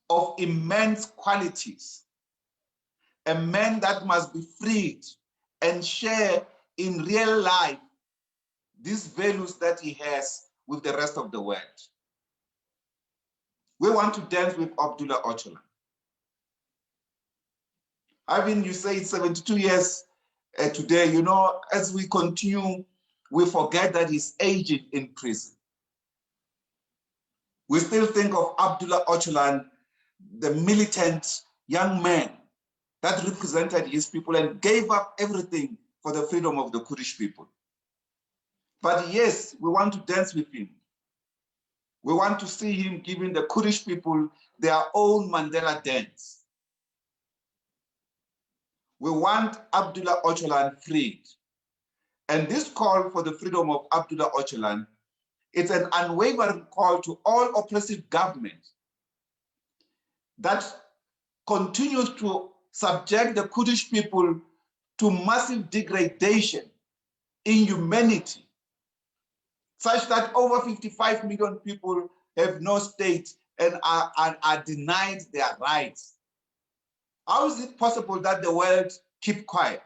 Speaker 3: of immense qualities, a man that must be freed and share in real life these values that he has with the rest of the world. We want to dance with Abdullah Öcalan. I mean, you say it's 72 years today, you know, as we continue, we forget that he's aged in prison. We still think of Abdullah Öcalan, the militant young man that represented his people and gave up everything for the freedom of the Kurdish people. But yes, we want to dance with him. We want to see him giving the Kurdish people their own Mandela dance. We want Abdullah Öcalan freed. And this call for the freedom of Abdullah Öcalan, it's an unwavering call to all oppressive governments that continues to subject the Kurdish people to massive degradation, inhumanity, such that over 55 million people have no state and are denied their rights. How is it possible that the world keep quiet?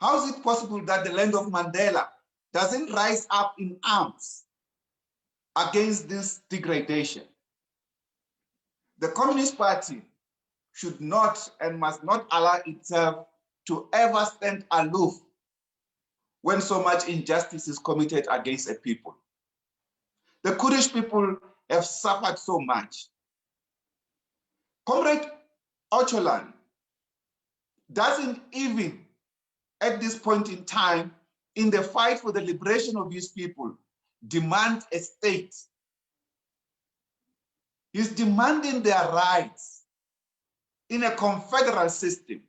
Speaker 3: How is it possible that the land of Mandela doesn't rise up in arms against this degradation? The Communist Party should not and must not allow itself to ever stand aloof when so much injustice is committed against a people. The Kurdish people have suffered so much. Comrade Öcalan doesn't even, at this point in time, in the fight for the liberation of his people, demand a state. He's demanding their rights in a confederal system.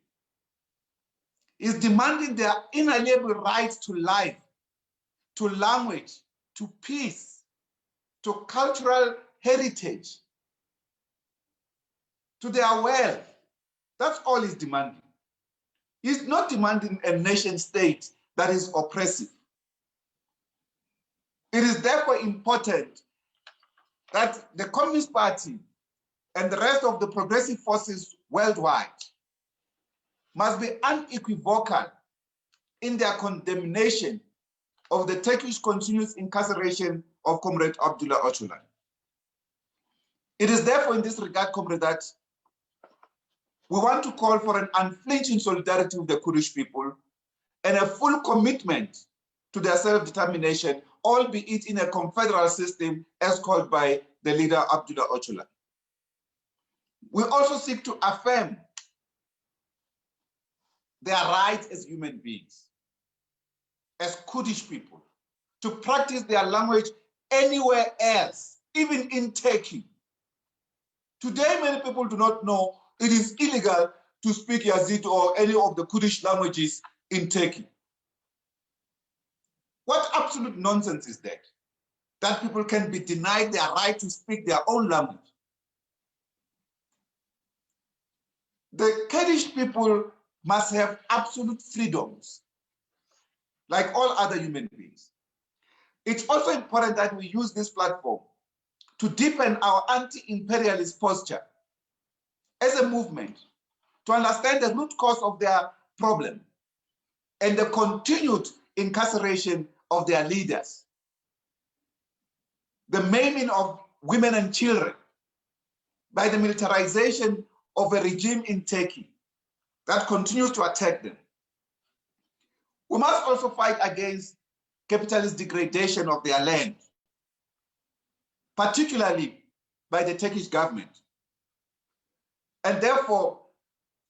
Speaker 3: He's demanding their inalienable rights to life, to language, to peace, to cultural heritage, to their wealth. That's all he's demanding. He's not demanding a nation state that is oppressive. It is therefore important that the Communist Party and the rest of the progressive forces worldwide must be unequivocal in their condemnation of the Turkish continuous incarceration of Comrade Abdullah Öcalan. It is therefore in this regard, Comrade, that we want to call for an unflinching solidarity with the Kurdish people and a full commitment to their self-determination, albeit in a confederal system as called by the leader Abdullah Öcalan. We also seek to affirm their rights as human beings, as Kurdish people, to practice their language anywhere else, even in Turkey. Today, many people do not know it is illegal to speak Yazidi or any of the Kurdish languages in Turkey. What absolute nonsense is that? That people can be denied their right to speak their own language. The Kurdish people must have absolute freedoms, like all other human beings. It's also important that we use this platform to deepen our anti-imperialist posture as a movement, to understand the root cause of their problem and the continued incarceration of their leaders, the maiming of women and children by the militarization of a regime in Turkey that continues to attack them. We must also fight against capitalist degradation of their land, particularly by the Turkish government. And therefore,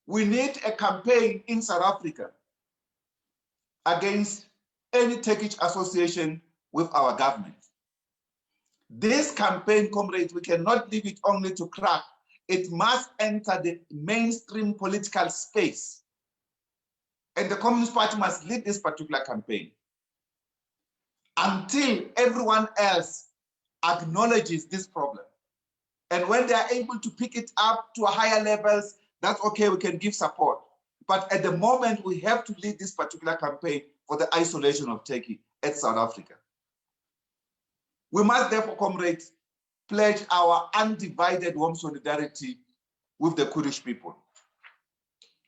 Speaker 3: we need a campaign in South Africa against any Turkish association with our government. This campaign, comrades, we cannot leave it only to crack. It must enter the mainstream political space. And the Communist Party must lead this particular campaign until everyone else acknowledges this problem. And when they are able to pick it up to higher levels, that's okay, we can give support. But at the moment, we have to lead this particular campaign for the isolation of Turkey at South Africa. We must therefore, comrades, pledge our undivided warm solidarity with the Kurdish people.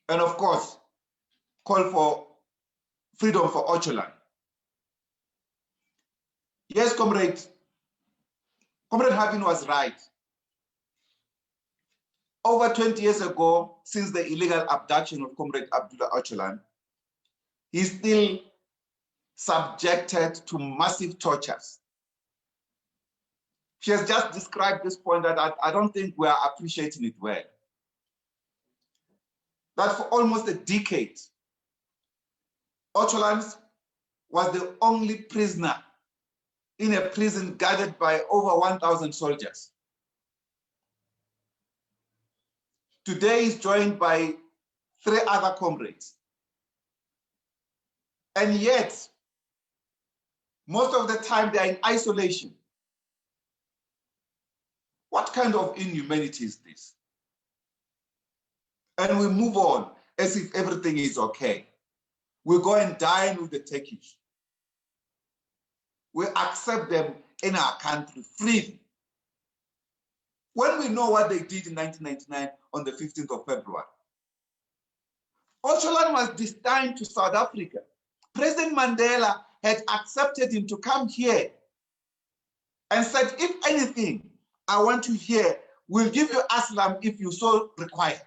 Speaker 3: And of course, call for freedom for Öcalan. Yes, Comrade Havin was right. Over 20 years ago, since the illegal abduction of Comrade Abdullah Öcalan, he's still subjected to massive tortures. She has just described this point that I don't think we are appreciating it well. That for almost a decade, Öcalan was the only prisoner in a prison guarded by over 1,000 soldiers. Today he's joined by 3 other comrades. And yet, most of the time they are in isolation. What kind of inhumanity is this? And we move on as if everything is okay. We go and dine with the Turkish. We accept them in our country freely. When we know what they did in 1999 on the 15th of February. Öcalan was destined to South Africa. President Mandela had accepted him to come here and said, if anything, I want you here, we'll give you asylum if you so require.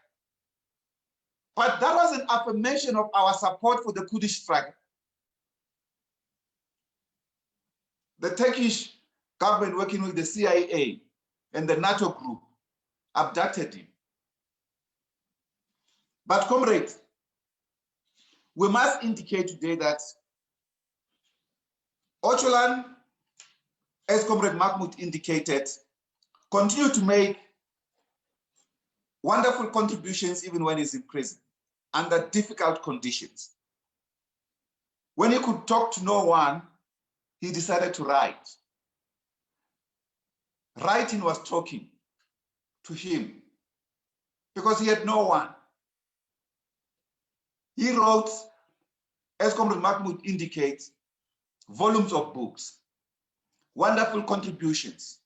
Speaker 3: But that was an affirmation of our support for the Kurdish struggle. The Turkish government, working with the CIA and the NATO group, abducted him. But comrades, we must indicate today that Öcalan, as Comrade Mahmoud indicated, continue to make wonderful contributions even when he's in prison, under difficult conditions. When he could talk to no one, he decided to write. Writing was talking to him because he had no one. He wrote, as Comrade Mahmoud indicates, volumes of books, wonderful contributions,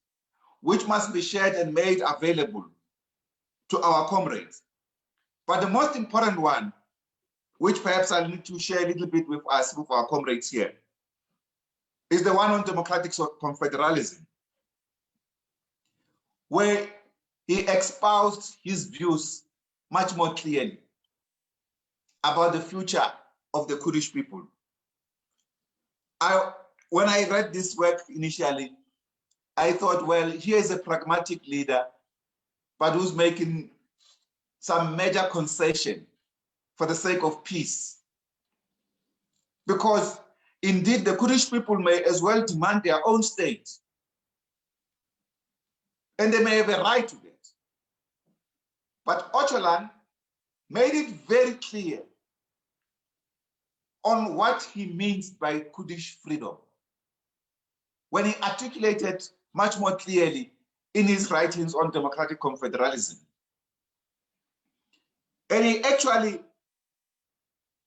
Speaker 3: which must be shared and made available to our comrades. But the most important one, which perhaps I need to share a little bit with us, with our comrades here, is the one on democratic confederalism, where he espoused his views much more clearly about the future of the Kurdish people. When I read this work initially, I thought, well, here is a pragmatic leader, but who's making some major concession for the sake of peace. Because indeed, the Kurdish people may as well demand their own state. And they may have a right to that. But Öcalan made it very clear on what he means by Kurdish freedom when he articulated much more clearly in his writings on democratic confederalism. And he actually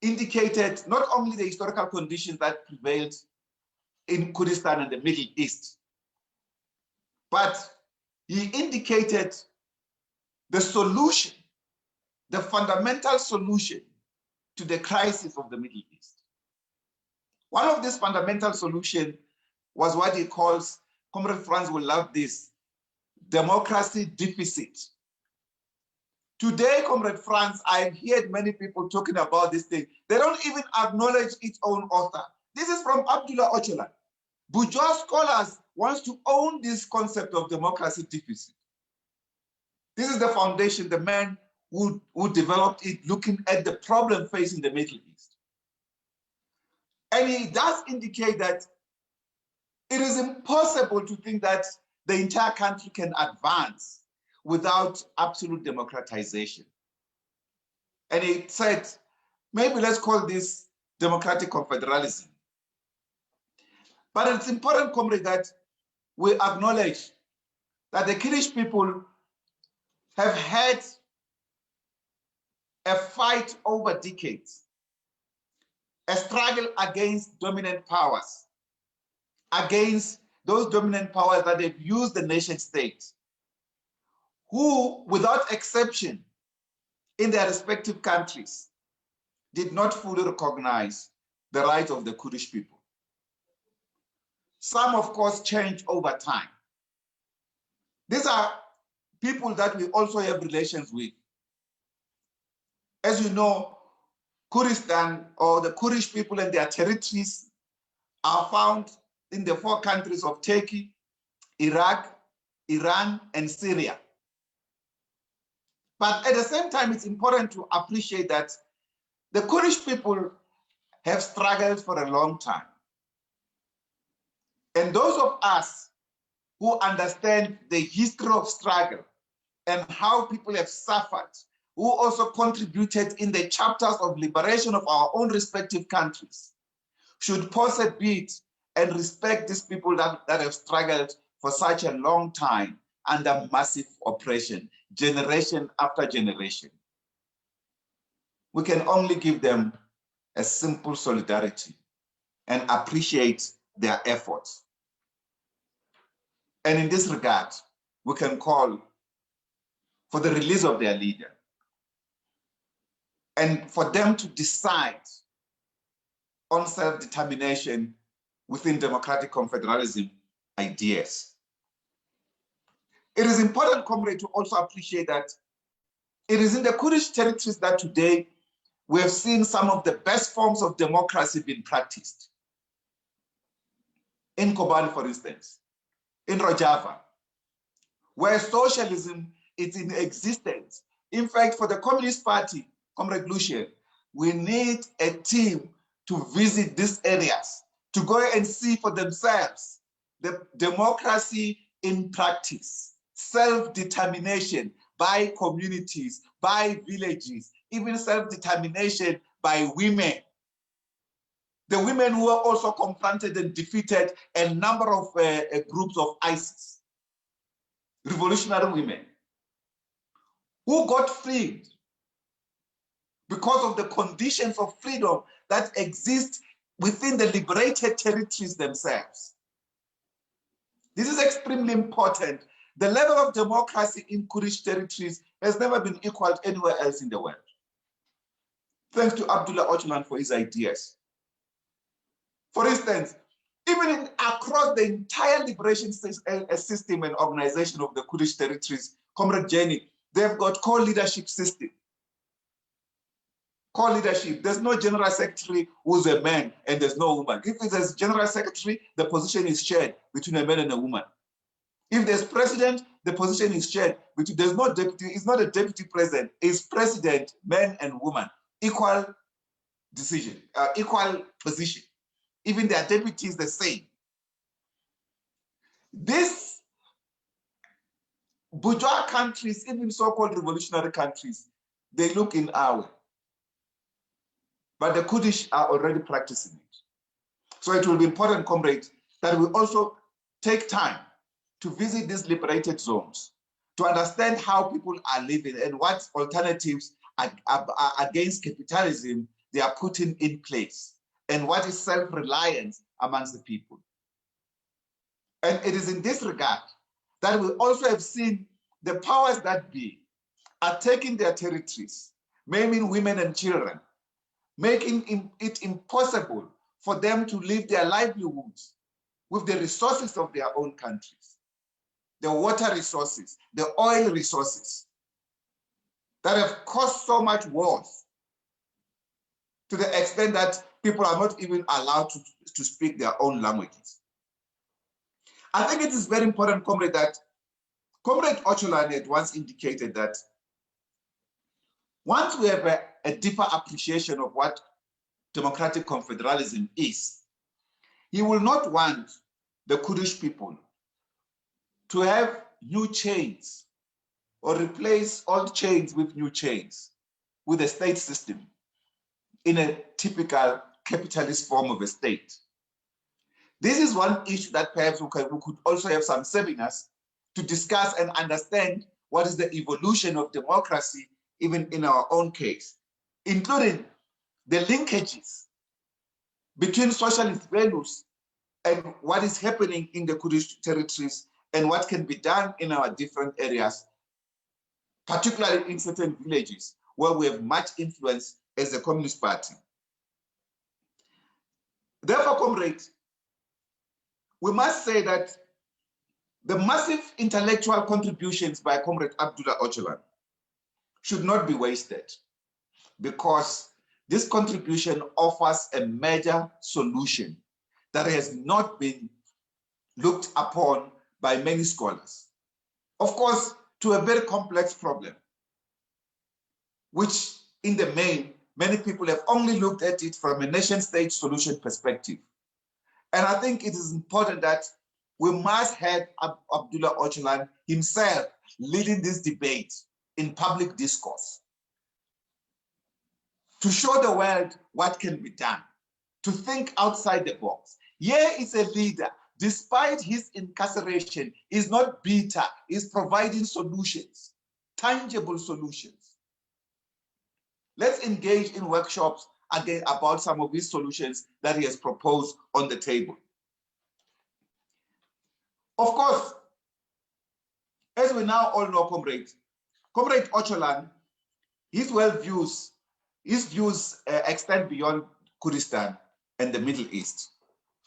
Speaker 3: indicated not only the historical conditions that prevailed in Kurdistan and the Middle East, but he indicated the solution, the fundamental solution to the crisis of the Middle East. One of these fundamental solutions was what he calls, Comrade Franz will love this, democracy deficit. Today, Comrade Franz, I've heard many people talking about this thing. They don't even acknowledge its own author. This is from Abdullah Öcalan. Bourgeois scholars want to own this concept of democracy deficit. This is the foundation, the man who developed it, looking at the problem facing the Middle East. And he does indicate that it is impossible to think that the entire country can advance without absolute democratization. And he said, maybe let's call this democratic confederalism. But it's important, comrade, that we acknowledge that the Kurdish people have had a fight over decades, a struggle against dominant powers, against those dominant powers that have used the nation state, who, without exception, in their respective countries, did not fully recognize the rights of the Kurdish people. Some, of course, change over time. These are people that we also have relations with. As you know, Kurdistan, or the Kurdish people and their territories, are found in the 4 countries of Turkey, Iraq, Iran, and Syria. But at the same time, it's important to appreciate that the Kurdish people have struggled for a long time. And those of us who understand the history of struggle and how people have suffered, who also contributed in the chapters of liberation of our own respective countries, should pause a bit and respect these people that have struggled for such a long time under massive oppression, generation after generation. We can only give them a simple solidarity and appreciate their efforts. And in this regard, we can call for the release of their leader and for them to decide on self-determination within democratic confederalism ideas. It is important, comrade, to also appreciate that it is in the Kurdish territories that today we have seen some of the best forms of democracy being practiced. In Kobani, for instance, in Rojava, where socialism is in existence. In fact, for the Communist Party, Comrade Lucien, we need a team to visit these areas, to go and see for themselves the democracy in practice, self-determination by communities, by villages, even self-determination by women. The women who were also confronted and defeated a number of groups of ISIS, revolutionary women, who got freed because of the conditions of freedom that exist within the liberated territories themselves. This is extremely important. The level of democracy in Kurdish territories has never been equaled anywhere else in the world. Thanks to Abdullah Öcalan for his ideas. For instance, even across the entire liberation system and organization of the Kurdish territories, Comrade Jenny, they've got co-leadership system. Co-leadership, there's no general secretary who's a man and there's no woman. If there's general secretary, the position is shared between a man and a woman. If there's president, the position is shared between, there's no deputy, it's not a deputy president, it's president, man and woman. Equal decision, equal position. Even their deputy is the same. These bourgeois countries, even so-called revolutionary countries, they look in our way. But the Kurdish are already practicing it. So it will be important, comrades, that we also take time to visit these liberated zones, to understand how people are living and what alternatives against capitalism they are putting in place, and what is self-reliance amongst the people. And it is in this regard that we also have seen the powers that be are taking their territories, maiming women and children, making it impossible for them to live their livelihoods with the resources of their own countries, the water resources, the oil resources that have caused so much wars to the extent that people are not even allowed to speak their own languages. I think it is very important, Comrade, that Comrade Ocholan had once indicated that once we have a deeper appreciation of what democratic confederalism is, he will not want the Kurdish people to have new chains or replace old chains with new chains with a state system in a typical capitalist form of a state. This is one issue that perhaps we could also have some seminars to discuss and understand what is the evolution of democracy even in our own case, including the linkages between socialist values and what is happening in the Kurdish territories and what can be done in our different areas, particularly in certain villages where we have much influence as a Communist Party. Therefore, comrades, we must say that the massive intellectual contributions by Comrade Abdullah Öcalan should not be wasted, because this contribution offers a major solution that has not been looked upon by many scholars. Of course, to a very complex problem, which in the main, many people have only looked at it from a nation-state solution perspective. And I think it is important that we must have Abdullah Öcalan himself leading this debate in public discourse to show the world what can be done, to think outside the box. Here is a leader, despite his incarceration, is not bitter, is providing solutions, tangible solutions. Let's engage in workshops again about some of these solutions that he has proposed on the table. Of course, as we now all know, Comrade Öcalan, his views extend beyond Kurdistan and the Middle East.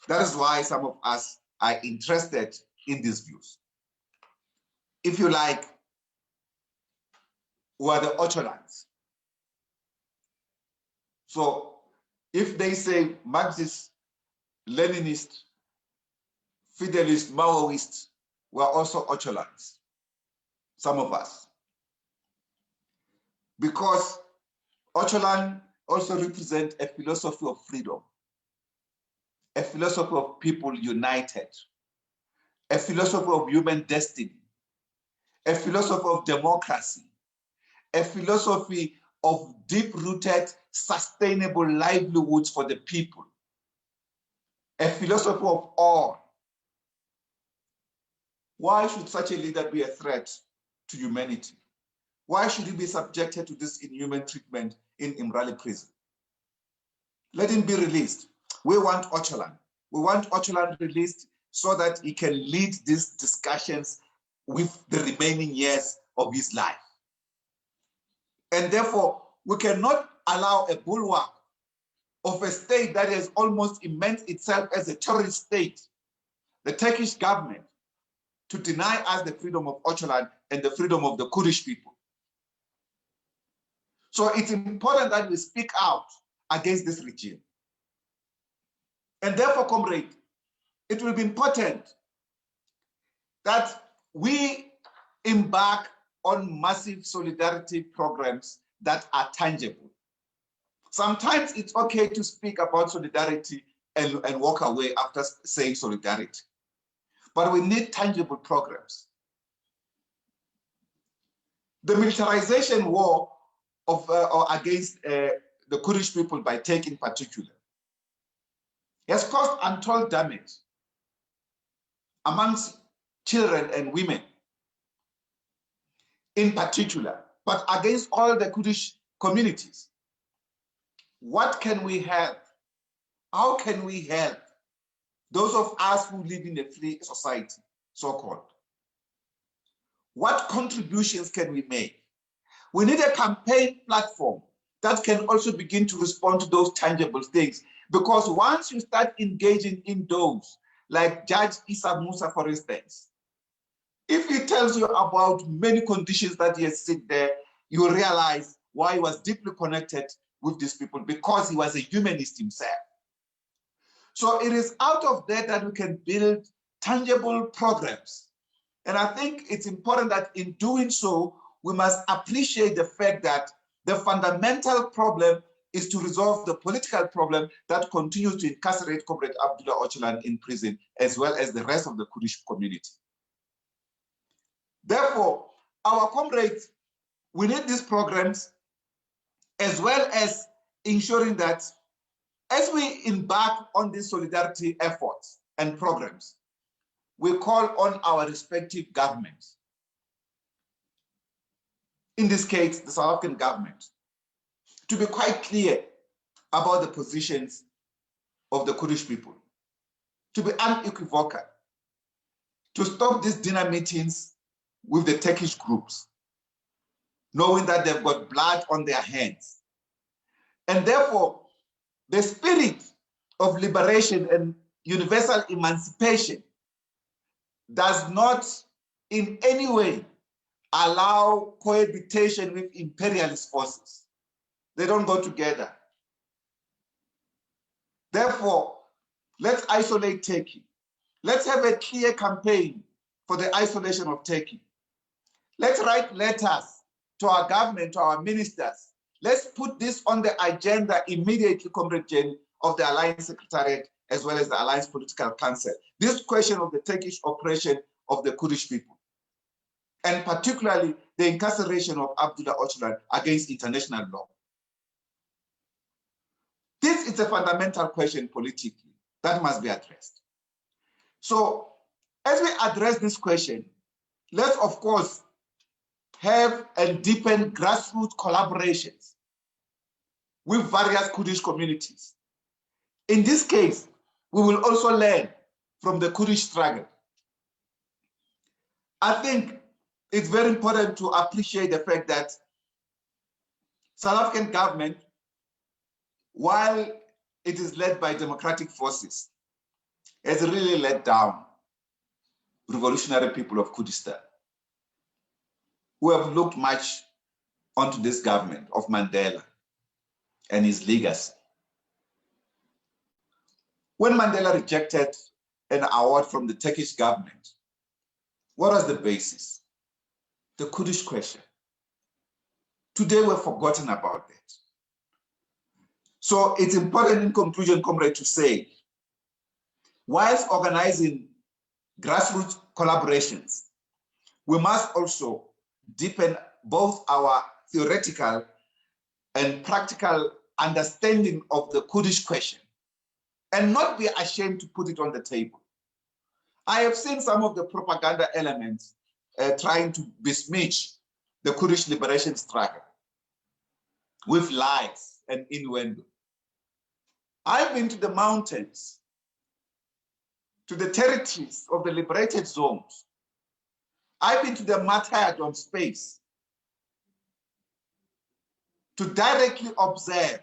Speaker 3: That is why some of us are interested in these views. If you like, we are the Öcalans. So if they say Marxist, Leninist, Fidelist, Maoist, we are also Öcalans, some of us. Because Öcalan also represents a philosophy of freedom, a philosophy of people united, a philosophy of human destiny, a philosophy of democracy, a philosophy of deep-rooted, sustainable livelihoods for the people, a philosophy of all. Why should such a leader be a threat to humanity? Why should he be subjected to this inhuman treatment in Imrali prison? Let him be released. We want Öcalan. We want Öcalan released so that he can lead these discussions with the remaining years of his life. And therefore, we cannot allow a bulwark of a state that has almost immersed itself as a terrorist state, the Turkish government, to deny us the freedom of Öcalan and the freedom of the Kurdish people. So it's important that we speak out against this regime. And therefore, comrade, it will be important that we embark on massive solidarity programs that are tangible. Sometimes it's okay to speak about solidarity and walk away after saying solidarity. But we need tangible programs. The militarization war against the Kurdish people by Turkey in particular has caused untold damage amongst children and women in particular, but against all the Kurdish communities. What can we help? How can we help those of us who live in a free society, so-called? What contributions can we make? We need a campaign platform that can also begin to respond to those tangible things, Because once you start engaging in those, like Judge Issa Musa, for instance, if he tells you about many conditions that he has seen there, you realize why he was deeply connected with these people, because he was a humanist himself. So it is out of that we can build tangible programs. And I think it's important that in doing so, we must appreciate the fact that the fundamental problem is to resolve the political problem that continues to incarcerate Comrade Abdullah Öcalan in prison, as well as the rest of the Kurdish community. Therefore, our comrades, we need these programs, as well as ensuring that as we embark on these solidarity efforts and programs, we call on our respective governments, in this case, the South African government, to be quite clear about the positions of the Kurdish people, to be unequivocal, to stop these dinner meetings with the Turkish groups, knowing that they've got blood on their hands. And therefore, the spirit of liberation and universal emancipation does not in any way allow cohabitation with imperialist forces. They don't go together. Therefore, let's isolate Turkey. Let's have a clear campaign for the isolation of Turkey. Let's write letters to our government, to our ministers. Let's put this on the agenda immediately, Comrade Jenny, of the Alliance Secretariat, as well as the Alliance Political Council. This question of the Turkish oppression of the Kurdish people, and particularly the incarceration of Abdullah Öcalan against international law. This is a fundamental question politically that must be addressed. So as we address this question, let's of course have and deepen grassroots collaborations with various Kurdish communities. In this case, we will also learn from the Kurdish struggle. I think it's very important to appreciate the fact that South African government, while it is led by democratic forces, has really let down revolutionary people of Kurdistan, who have looked much onto this government of Mandela and his legacy. When Mandela rejected an award from the Turkish government, what was the basis? The Kurdish question. Today we've forgotten about that. So it's important in conclusion, comrade, to say, whilst organizing grassroots collaborations, we must also deepen both our theoretical and practical understanding of the Kurdish question and not be ashamed to put it on the table. I have seen some of the propaganda elements trying to besmirch the Kurdish liberation struggle with lies and innuendo. I've been to the mountains, to the territories of the liberated zones. I've been to the martyrdom space to directly observe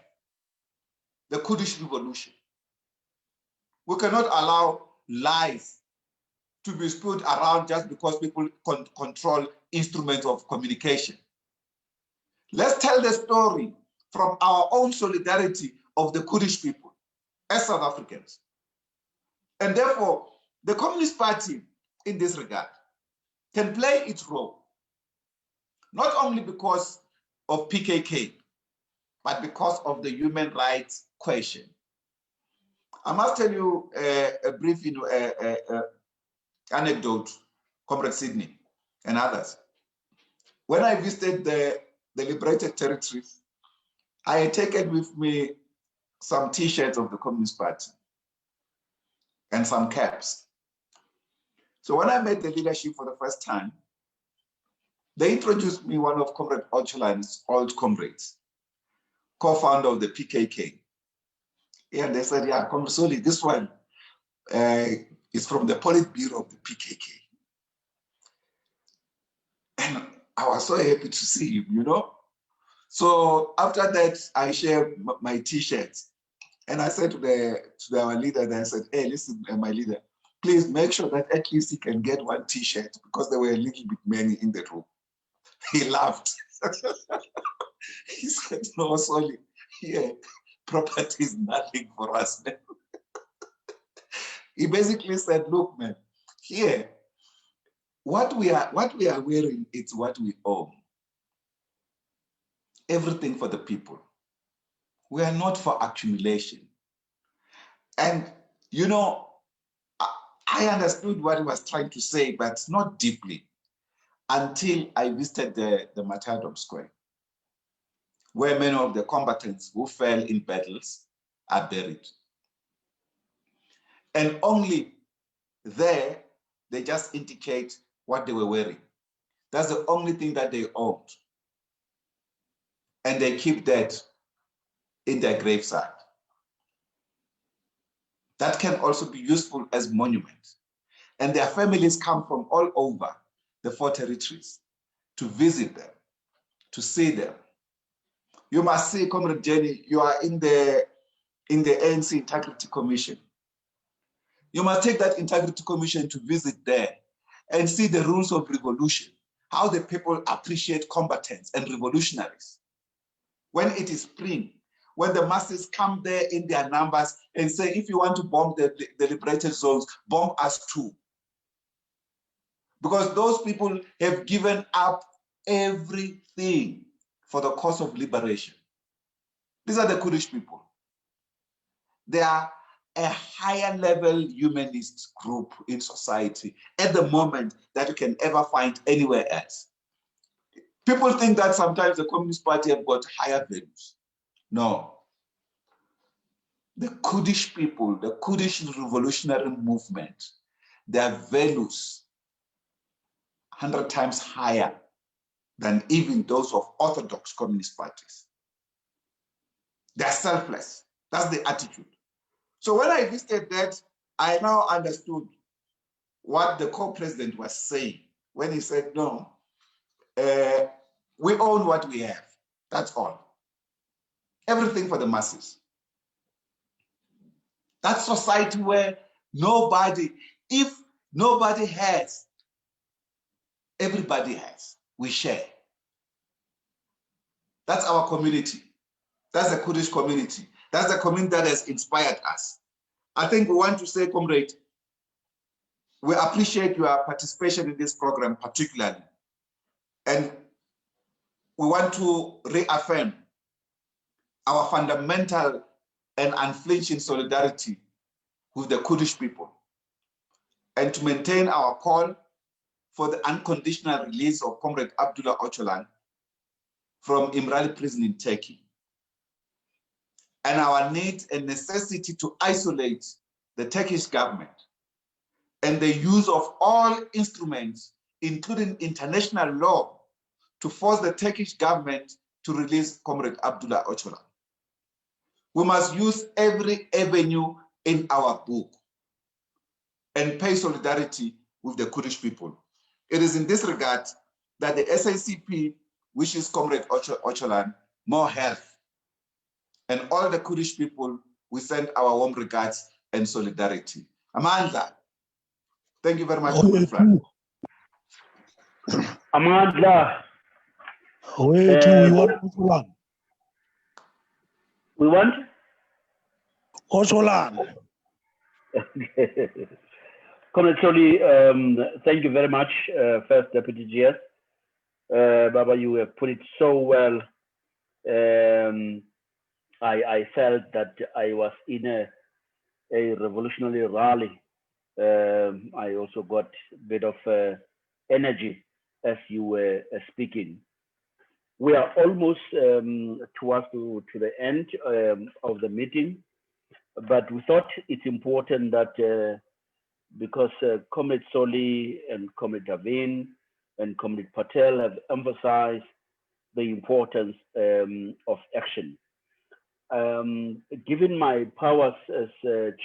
Speaker 3: the Kurdish revolution. We cannot allow lies to be spewed around just because people control instruments of communication. Let's tell the story from our own solidarity of the Kurdish people as South Africans. And therefore, the Communist Party in this regard can play its role, not only because of PKK, but because of the human rights question. I must tell you a brief anecdote, Comrade Sydney and others. When I visited the liberated territories, I had taken with me some T-shirts of the Communist Party and some caps. So when I met the leadership for the first time, they introduced me one of Comrade Öcalan's old comrades, co-founder of the PKK. And they said, yeah, Comrade Soli, this one is from the Politburo of the PKK. And I was so happy to see him, you know. So after that, I shared my T-shirts And I said to our leader, and I said, hey, listen, my leader, please make sure that at least he can get one T-shirt, because there were a little bit many in the room. He laughed. He said, no, sorry, here, property is nothing for us, man. He basically said, look, man, here, what we are wearing, it's what we own. Everything for the people. We are not for accumulation. And, you know, I understood what he was trying to say, but not deeply, until I visited the Martyrdom Square, where many of the combatants who fell in battles are buried. And only there, they just indicate what they were wearing. That's the only thing that they owned. And they keep that in their graveside. That can also be useful as monuments. And their families come from all over the 4 territories to visit them, to see them. You must see, Comrade Jenny, you are in the ANC Integrity Commission. You must take that Integrity Commission to visit there and see the rules of revolution, how the people appreciate combatants and revolutionaries. When it is spring, when the masses come there in their numbers and say, if you want to bomb the liberated zones, bomb us too. Because those people have given up everything for the cause of liberation. These are the Kurdish people. They are a higher level humanist group in society at the moment that you can ever find anywhere else. People think that sometimes the Communist Party have got higher values. No. The Kurdish people, the Kurdish revolutionary movement, their values 100 times higher than even those of orthodox communist parties. They're selfless. That's the attitude. So when I visited that, I now understood what the co-president was saying when he said, no, we own what we have. That's all. Everything for the masses. That society where nobody, if nobody has, everybody has. We share. That's our community. That's the Kurdish community. That's the community that has inspired us. I think we want to say, comrade, we appreciate your participation in this program particularly. And we want to reaffirm our fundamental and unflinching solidarity with the Kurdish people, and to maintain our call for the unconditional release of Comrade Abdullah Öcalan from İmralı prison in Turkey, and our need and necessity to isolate the Turkish government and the use of all instruments, including international law, to force the Turkish government to release Comrade Abdullah Öcalan. We must use every avenue in our book and pay solidarity with the Kurdish people. It is in this regard that the SACP wishes Comrade Öcalan more health. And all the Kurdish people, we send our warm regards and solidarity. Amandla, thank you very much, my friend.
Speaker 1: Amandla.
Speaker 6: We want Öcalan.
Speaker 1: We want?
Speaker 6: Öcalan.
Speaker 1: Comrade Soli, thank you very much, First Deputy GS. Baba, you have put it so well. I felt that I was in a revolutionary rally. I also got a bit of energy as you were speaking. We are almost towards to the end of the meeting, but we thought it's important that because Comrade Soli and Comrade Davin and Comrade Patel have emphasized the importance of action. Given my powers as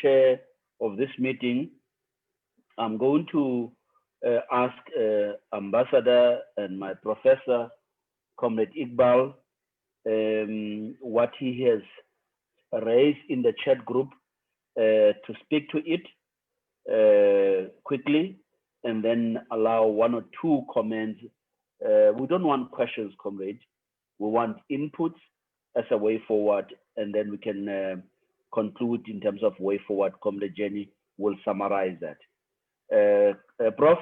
Speaker 1: chair of this meeting, I'm going to ask Ambassador and my professor, Comrade Iqbal, what he has raise in the chat group to speak to it quickly, and then allow 1 or 2 comments. We don't want questions, comrade. We want inputs as a way forward, and then we can conclude in terms of way forward. Comrade Jenny will summarize that. Prof?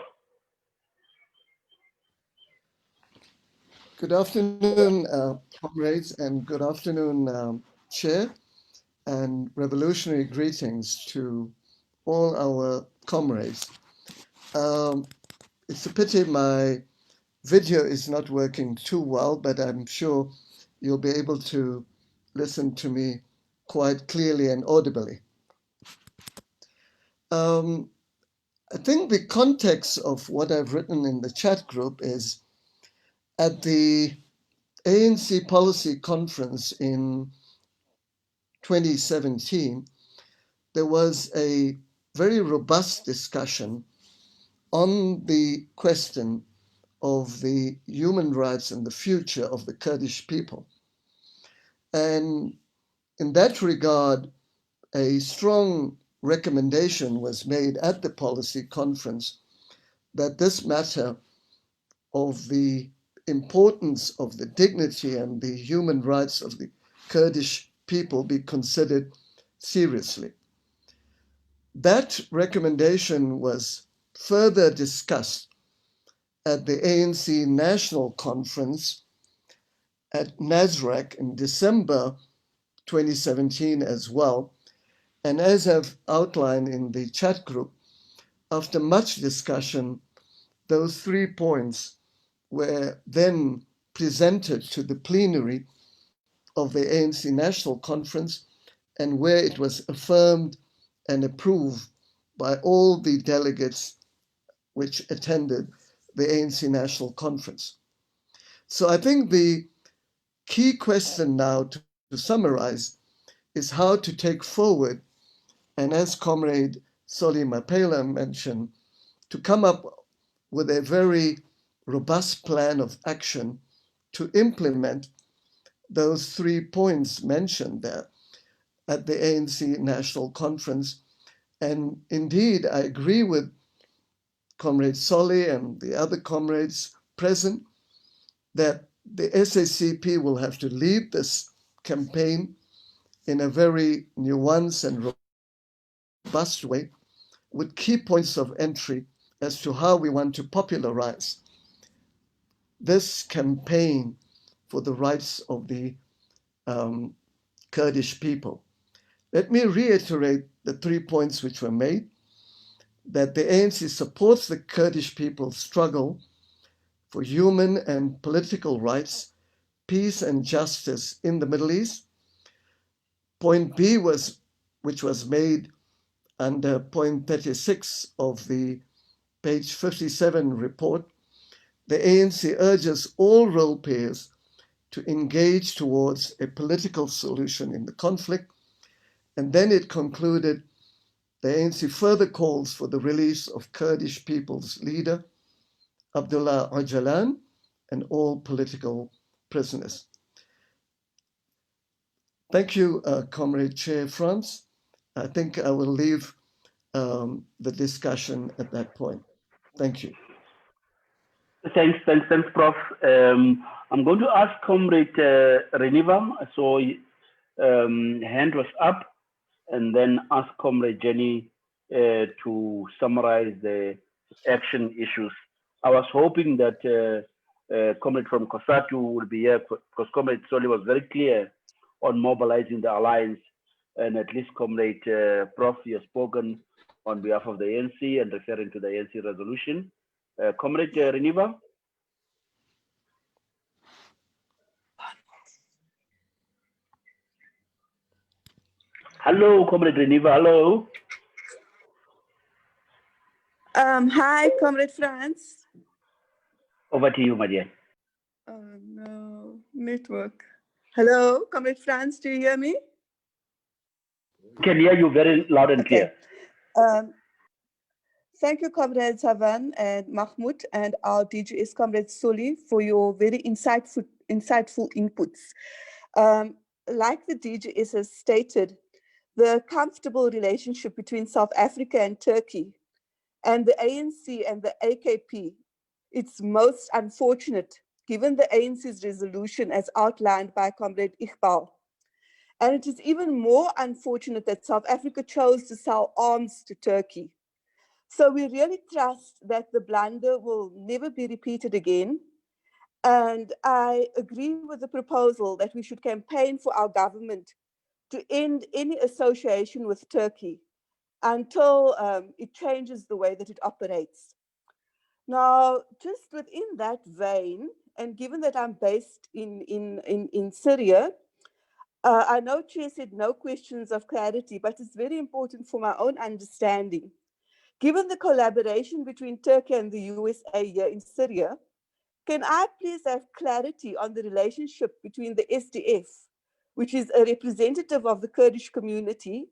Speaker 7: Good afternoon, comrades, and good afternoon, Chair, and revolutionary greetings to all our comrades. It's a pity my video is not working too well, but I'm sure you'll be able to listen to me quite clearly and audibly. I think the context of what I've written in the chat group is at the ANC policy conference in 2017, there was a very robust discussion on the question of the human rights and the future of the Kurdish people. And in that regard, a strong recommendation was made at the policy conference that this matter of the importance of the dignity and the human rights of the Kurdish people be considered seriously. That recommendation was further discussed at the ANC National Conference at Nasrec in December 2017 as well. And as I've outlined in the chat group, after much discussion, those 3 points were then presented to the plenary of the ANC National Conference, and where it was affirmed and approved by all the delegates which attended the ANC National Conference. So I think the key question now to summarize is how to take forward, and as Comrade Soli Mapela mentioned, to come up with a very robust plan of action to implement those 3 points mentioned there at the ANC National Conference. And indeed, I agree with Comrade Soli and the other comrades present that the SACP will have to lead this campaign in a very nuanced and robust way with key points of entry as to how we want to popularize this campaign for the rights of the Kurdish people. Let me reiterate the 3 points which were made: that the ANC supports the Kurdish people's struggle for human and political rights, peace and justice in the Middle East. Point B which was made under point 36 of the page 57 report. The ANC urges all role players to engage towards a political solution in the conflict. And then it concluded, the ANC further calls for the release of Kurdish people's leader, Abdullah Öcalan, and all political prisoners. Thank you, Comrade Chair Franz. I think I will leave the discussion at that point. Thank you.
Speaker 1: Thanks, Prof. I'm going to ask Comrade Reniva. I saw hand was up, and then ask Comrade Jenny to summarize the action issues. I was hoping that Comrade from COSATU would be here, because Comrade Soli was very clear on mobilizing the alliance, and at least Comrade Prof, you have spoken on behalf of the ANC and referring to the ANC resolution. Comrade Reniva? Hello, Comrade Reniva, hello.
Speaker 8: Hi, Comrade Franz.
Speaker 1: Over to you, my dear.
Speaker 8: Oh no, network. Hello, Comrade Franz, do you hear me?
Speaker 1: Can hear you very loud and clear.
Speaker 8: Thank you, Comrade Savan and Mahmoud, and our DGS Comrade Soli, for your very insightful inputs. like the DGS has stated, the comfortable relationship between South Africa and Turkey and the ANC and the AKP, it's most unfortunate given the ANC's resolution as outlined by Comrade Iqbal. And it is even more unfortunate that South Africa chose to sell arms to Turkey. So we really trust that the blunder will never be repeated again. And I agree with the proposal that we should campaign for our government to end any association with Turkey until it changes the way that it operates. Now, just within that vein, and given that I'm based in Syria, I know Chair said no questions of clarity, but it's very important for my own understanding. Given the collaboration between Turkey and the USA here in Syria, can I please have clarity on the relationship between the SDF, which is a representative of the Kurdish community,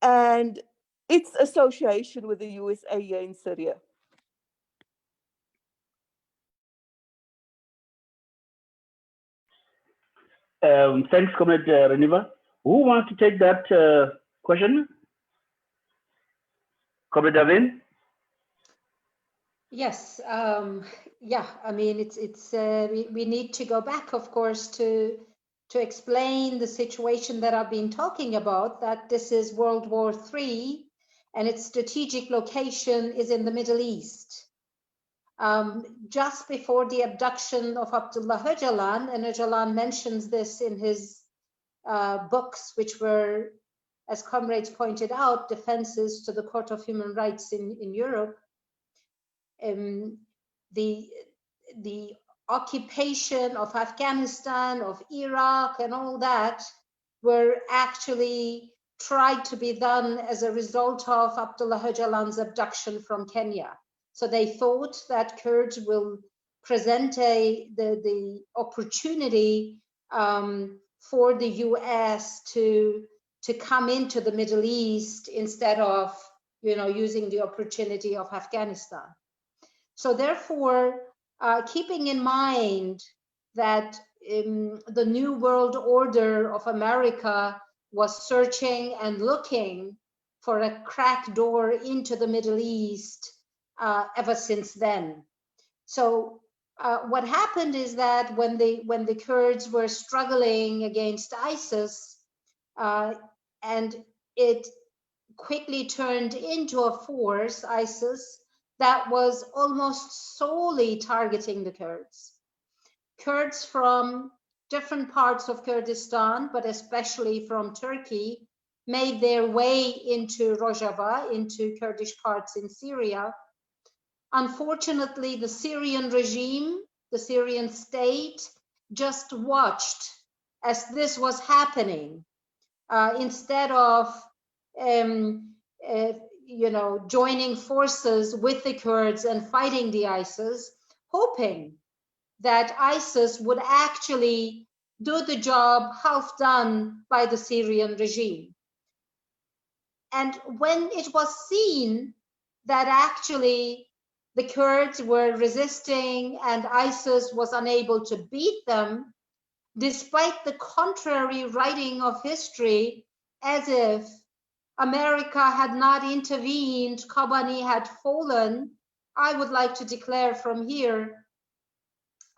Speaker 8: and its association with the USA here in Syria?
Speaker 1: Thanks, Comrade Reniva. Who wants to take that question? Comrade Davin?
Speaker 5: Yes, yeah, I mean, we need to go back, of course, to explain the situation that I've been talking about, that this is World War III and its strategic location is in the Middle East. Just before the abduction of Abdullah Öcalan, and Öcalan mentions this in his books, which were, as comrades pointed out, defenses to the Court of Human Rights in Europe. The occupation of Afghanistan, of Iraq, and all that were actually tried to be done as a result of Abdullah Öcalan's abduction from Kenya. So they thought that Kurds will present the opportunity for the US to come into the Middle East instead of, using the opportunity of Afghanistan. So therefore, keeping in mind that the New World Order of America was searching and looking for a crack door into the Middle East ever since then. So what happened is that when the Kurds were struggling against ISIS, and it quickly turned into a force, ISIS, that was almost solely targeting the Kurds. Kurds from different parts of Kurdistan, but especially from Turkey, made their way into Rojava, into Kurdish parts in Syria. Unfortunately, the Syrian regime, the Syrian state, just watched as this was happening. Instead of joining forces with the Kurds and fighting the ISIS, hoping that ISIS would actually do the job half done by the Syrian regime. And when it was seen that actually the Kurds were resisting and ISIS was unable to beat them, despite the contrary writing of history, as if America had not intervened, Kobani had fallen, I would like to declare from here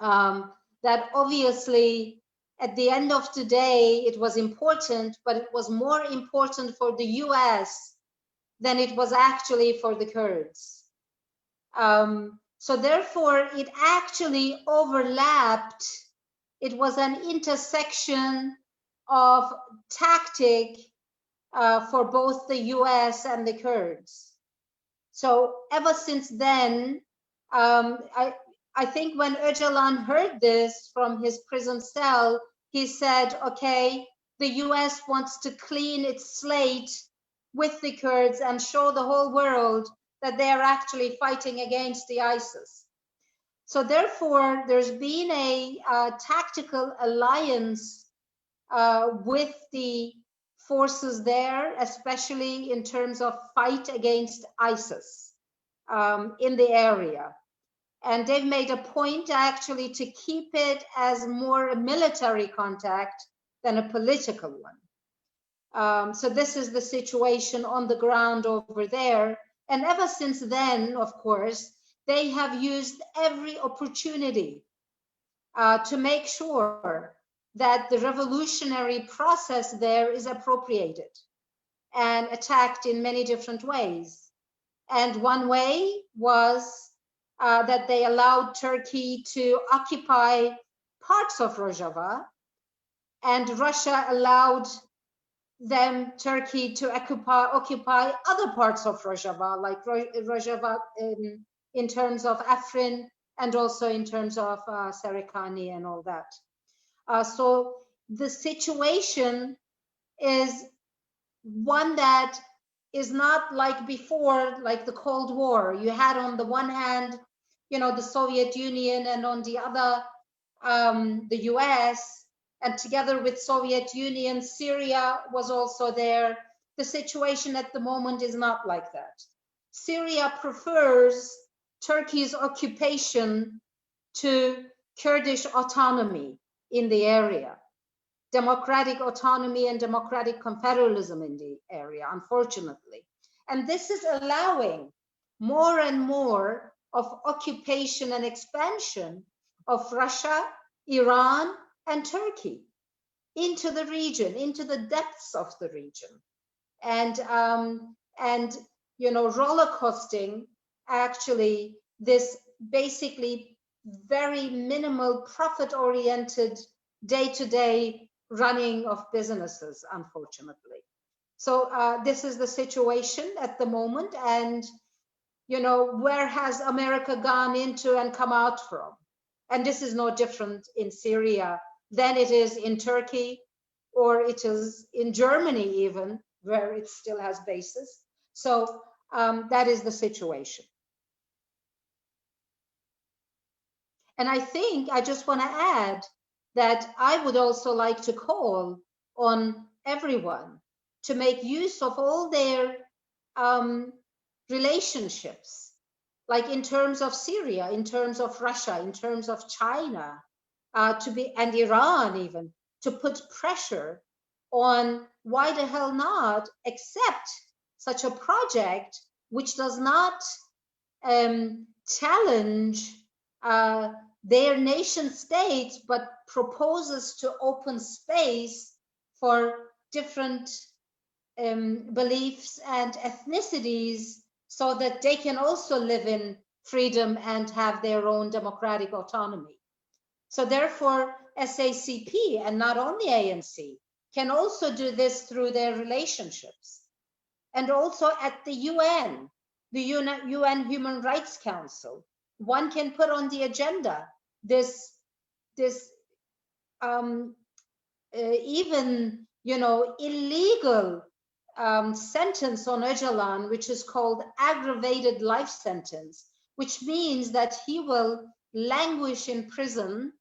Speaker 5: that obviously at the end of the day, it was important, but it was more important for the US than it was actually for the Kurds. So therefore, it actually overlapped. It was an intersection of tactic for both the US and the Kurds. So ever since then, I think when Öcalan heard this from his prison cell, he said, okay, the US wants to clean its slate with the Kurds and show the whole world that they are actually fighting against the ISIS. So therefore, there's been a tactical alliance with the forces there, especially in terms of fight against ISIS in the area. And they've made a point actually to keep it as more military contact than a political one. So this is the situation on the ground over there. And ever since then, of course, they have used every opportunity to make sure that the revolutionary process there is appropriated and attacked in many different ways. And one way was that they allowed Turkey to occupy parts of Rojava, and Russia allowed Turkey to occupy other parts of Rojava, like Rojava in terms of Afrin and also in terms of Serikani and all that. So the situation is one that is not like before, like the Cold War. You had on the one hand, the Soviet Union, and on the other, the US, and together with Soviet Union, Syria was also there. The situation at the moment is not like that. Syria prefers Turkey's occupation to Kurdish autonomy in the area, democratic autonomy and democratic confederalism in the area, unfortunately. And this is allowing more and more of occupation and expansion of Russia, Iran, and Turkey into the region, into the depths of the region. And roller coasting actually this basically very minimal profit-oriented day-to-day running of businesses, unfortunately. So this is the situation at the moment. And, where has America gone into and come out from? And this is no different in Syria than it is in Turkey, or it is in Germany even, where it still has bases. So that is the situation. And I think I just want to add that I would also like to call on everyone to make use of all their relationships, like in terms of Syria, in terms of Russia, in terms of China, and Iran even, to put pressure on why the hell not accept such a project which does not challenge their nation states, but proposes to open space for different beliefs and ethnicities so that they can also live in freedom and have their own democratic autonomy. So therefore, SACP and not only ANC can also do this through their relationships. And also at the UN, the UN Human Rights Council, one can put on the agenda this even illegal sentence on Öcalan, which is called aggravated life sentence, which means that he will languish in prison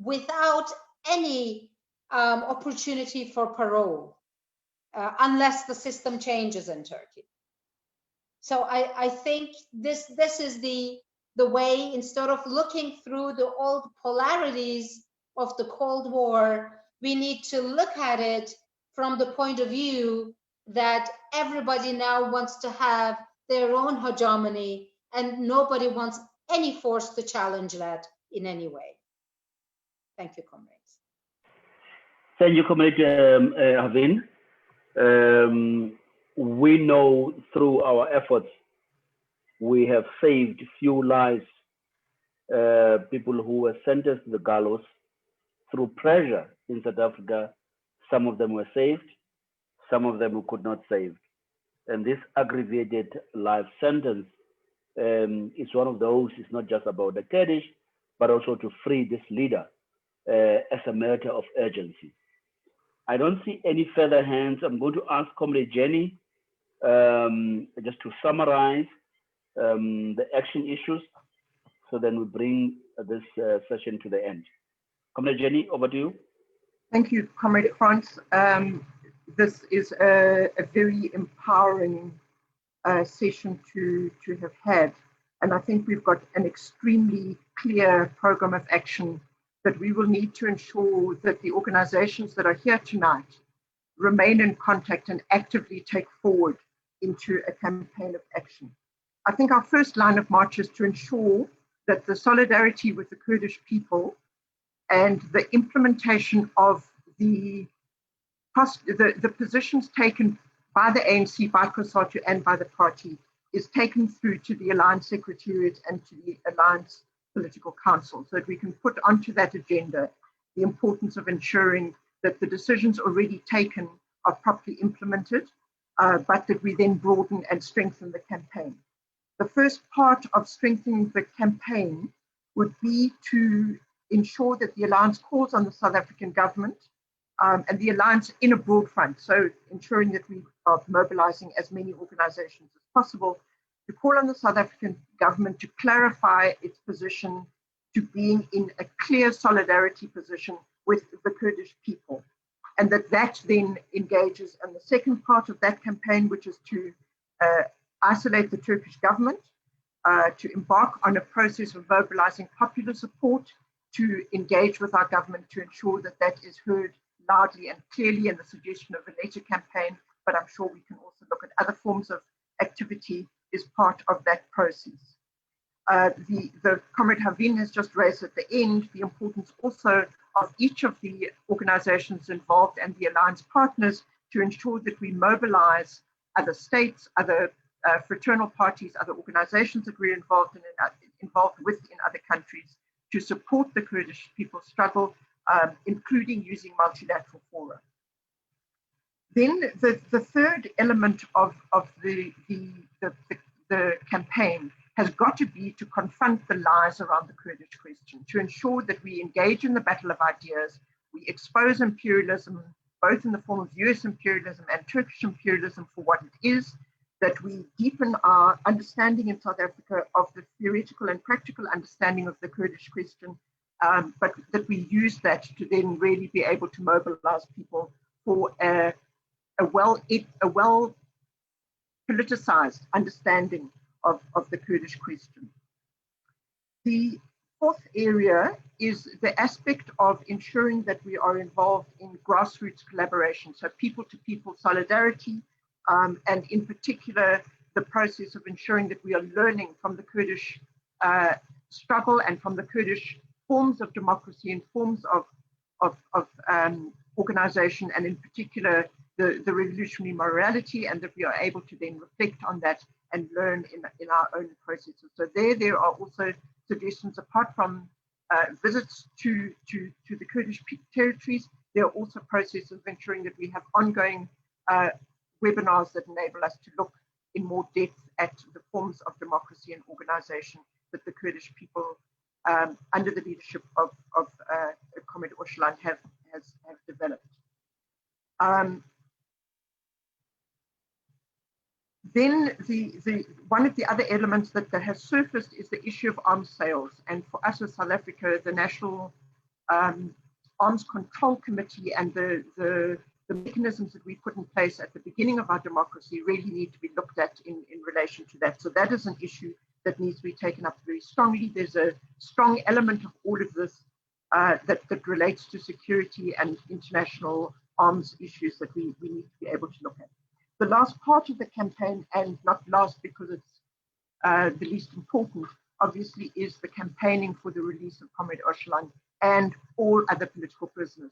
Speaker 5: without any opportunity for parole, unless the system changes in Turkey. So I think this is the way, instead of looking through the old polarities of the Cold War, we need to look at it from the point of view that everybody now wants to have their own hegemony, and nobody wants any force to challenge that in any way. Thank you, comrades.
Speaker 1: Thank you, Comrade Havin. We know through our efforts, we have saved few lives, people who were sentenced to the gallows through pressure in South Africa. Some of them were saved, some of them we could not save. And this aggravated life sentence is one of those. It's not just about the Kurdish, but also to free this leader as a matter of urgency. I don't see any further hands. I'm going to ask Comrade Jenny just to summarize the action issues, so then we bring this session to the end. Comrade Jenny, over to you.
Speaker 4: Thank you, Comrade Frans. This is a very empowering session to have had. And I think we've got an extremely clear program of action that we will need to ensure that the organizations that are here tonight remain in contact and actively take forward into a campaign of action. I think our first line of march is to ensure that the solidarity with the Kurdish people and the implementation of the positions taken by the ANC, by COSATU, and by the party is taken through to the Alliance Secretariat and to the Alliance Political Council, so that we can put onto that agenda the importance of ensuring that the decisions already taken are properly implemented, but that we then broaden and strengthen the campaign. The first part of strengthening the campaign would be to ensure that the Alliance calls on the South African government and the Alliance in a broad front, so ensuring that we are mobilizing as many organizations as possible to call on the South African government to clarify its position to being in a clear solidarity position with the Kurdish people. And that then engages in the second part of that campaign, which is to isolate the Turkish government, to embark on a process of mobilizing popular support, to engage with our government to ensure that that is heard loudly and clearly in the suggestion of a later campaign, but I'm sure we can also look at other forms of activity as part of that process. The Comrade Havin has just raised at the end the importance also of each of the organizations involved and the alliance partners to ensure that we mobilize other states, other fraternal parties, other organizations that we're involved with in other countries to support the Kurdish people's struggle, including using multilateral fora. Then the third element of the campaign has got to be to confront the lies around the Kurdish question, to ensure that we engage in the battle of ideas, we expose imperialism, both in the form of US imperialism and Turkish imperialism for what it is, that we deepen our understanding in South Africa of the theoretical and practical understanding of the Kurdish question, but that we use that to then really be able to mobilize people for a well politicized understanding of the Kurdish question. The fourth area is the aspect of ensuring that we are involved in grassroots collaboration, so people-to-people solidarity, and in particular, the process of ensuring that we are learning from the Kurdish struggle and from the Kurdish forms of democracy and forms of organization, and in particular, the revolutionary morality, and that we are able to then reflect on that and learn in our own processes. So there are also suggestions, apart from visits to the Kurdish territories, there are also processes of ensuring that we have ongoing webinars that enable us to look in more depth at the forms of democracy and organization that the Kurdish people, under the leadership of Comrade Öcalan, have developed. Then one of the other elements that has surfaced is the issue of arms sales. And for us as South Africa, the National Arms Control Committee and the mechanisms that we put in place at the beginning of our democracy really need to be looked at in relation to that. So that is an issue that needs to be taken up very strongly. There's a strong element of all of this that relates to security and international arms issues that we need to be able to look at. The last part of the campaign, and not last because it's the least important, obviously, is the campaigning for the release of Comrade Öcalan and all other political prisoners.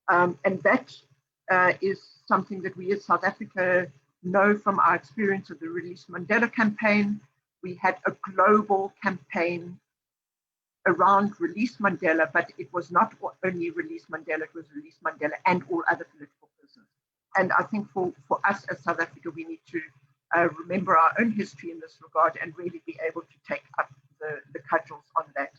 Speaker 4: And that is something that we as South Africa know from our experience of the Release Mandela campaign. We had a global campaign around Release Mandela, but it was not only Release Mandela, it was Release Mandela and all other political prisoners. And I think for us as South Africa, we need to remember our own history in this regard and really be able to take up the cudgels on that.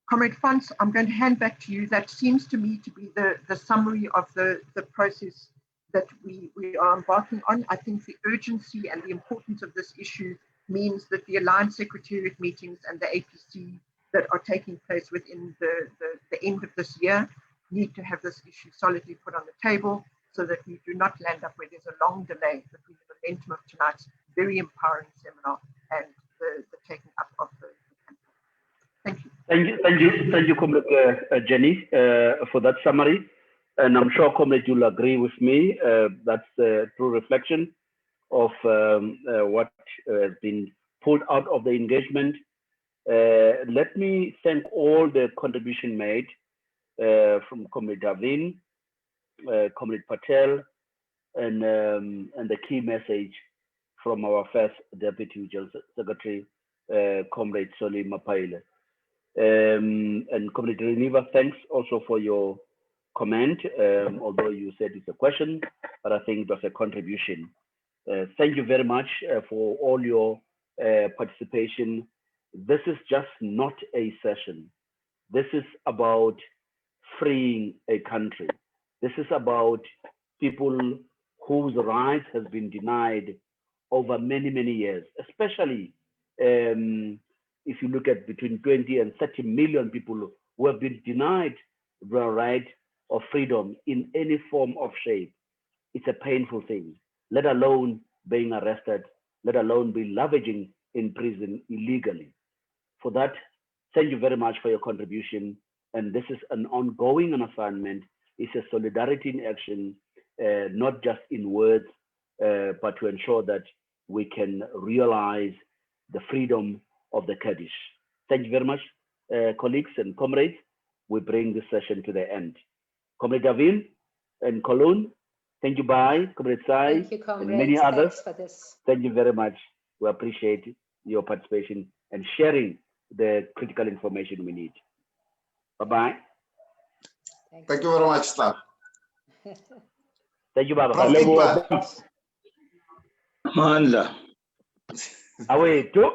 Speaker 4: Comrade Frans, I'm going to hand back to you. That seems to me to be the summary of the process that we are embarking on. I think the urgency and the importance of this issue means that the Alliance Secretariat meetings and the APC that are taking place within the end of this year need to have this issue solidly put on the table so that we do not land up where there's a long delay between the momentum of tonight's very empowering seminar and the taking up of the campaign. Thank you.
Speaker 1: Thank you, Comrade Jenny, for that summary. And I'm sure, Comrade, you'll agree with me. That's a true reflection of what has been pulled out of the engagement. Let me thank all the contribution made from Comrade Davin, Comrade Patel, and the key message from our first Deputy General Secretary, Comrade Soli Mapaile. And Comrade Reneva, thanks also for your comment, although you said it's a question, but I think it was a contribution. Thank you very much for all your participation. This is just not a session. This is about freeing a country. This is about people whose rights has been denied over many, many years, especially if you look at between 20 and 30 million people who have been denied the right of freedom in any form of shape. It's a painful thing, let alone being arrested, let alone be lavaging in prison illegally. For that, thank you very much for your contribution. And this is an ongoing assignment. It's a solidarity in action, not just in words, but to ensure that we can realize the freedom of the Kurdish. Thank you very much, colleagues and comrades. We bring this session to the end. Comrade Davin and Kolun, thank you, bye. Comrade Sai,
Speaker 5: Thank you, comrades.
Speaker 1: and many others.
Speaker 5: Thanks for this.
Speaker 1: Thank you very much. We appreciate your participation and sharing the critical information we need. Bye-bye.
Speaker 3: Thank you very much, staff.
Speaker 1: Thank you, Baba.
Speaker 3: Prof. Iqbal.
Speaker 9: Mandla.
Speaker 1: Away, too.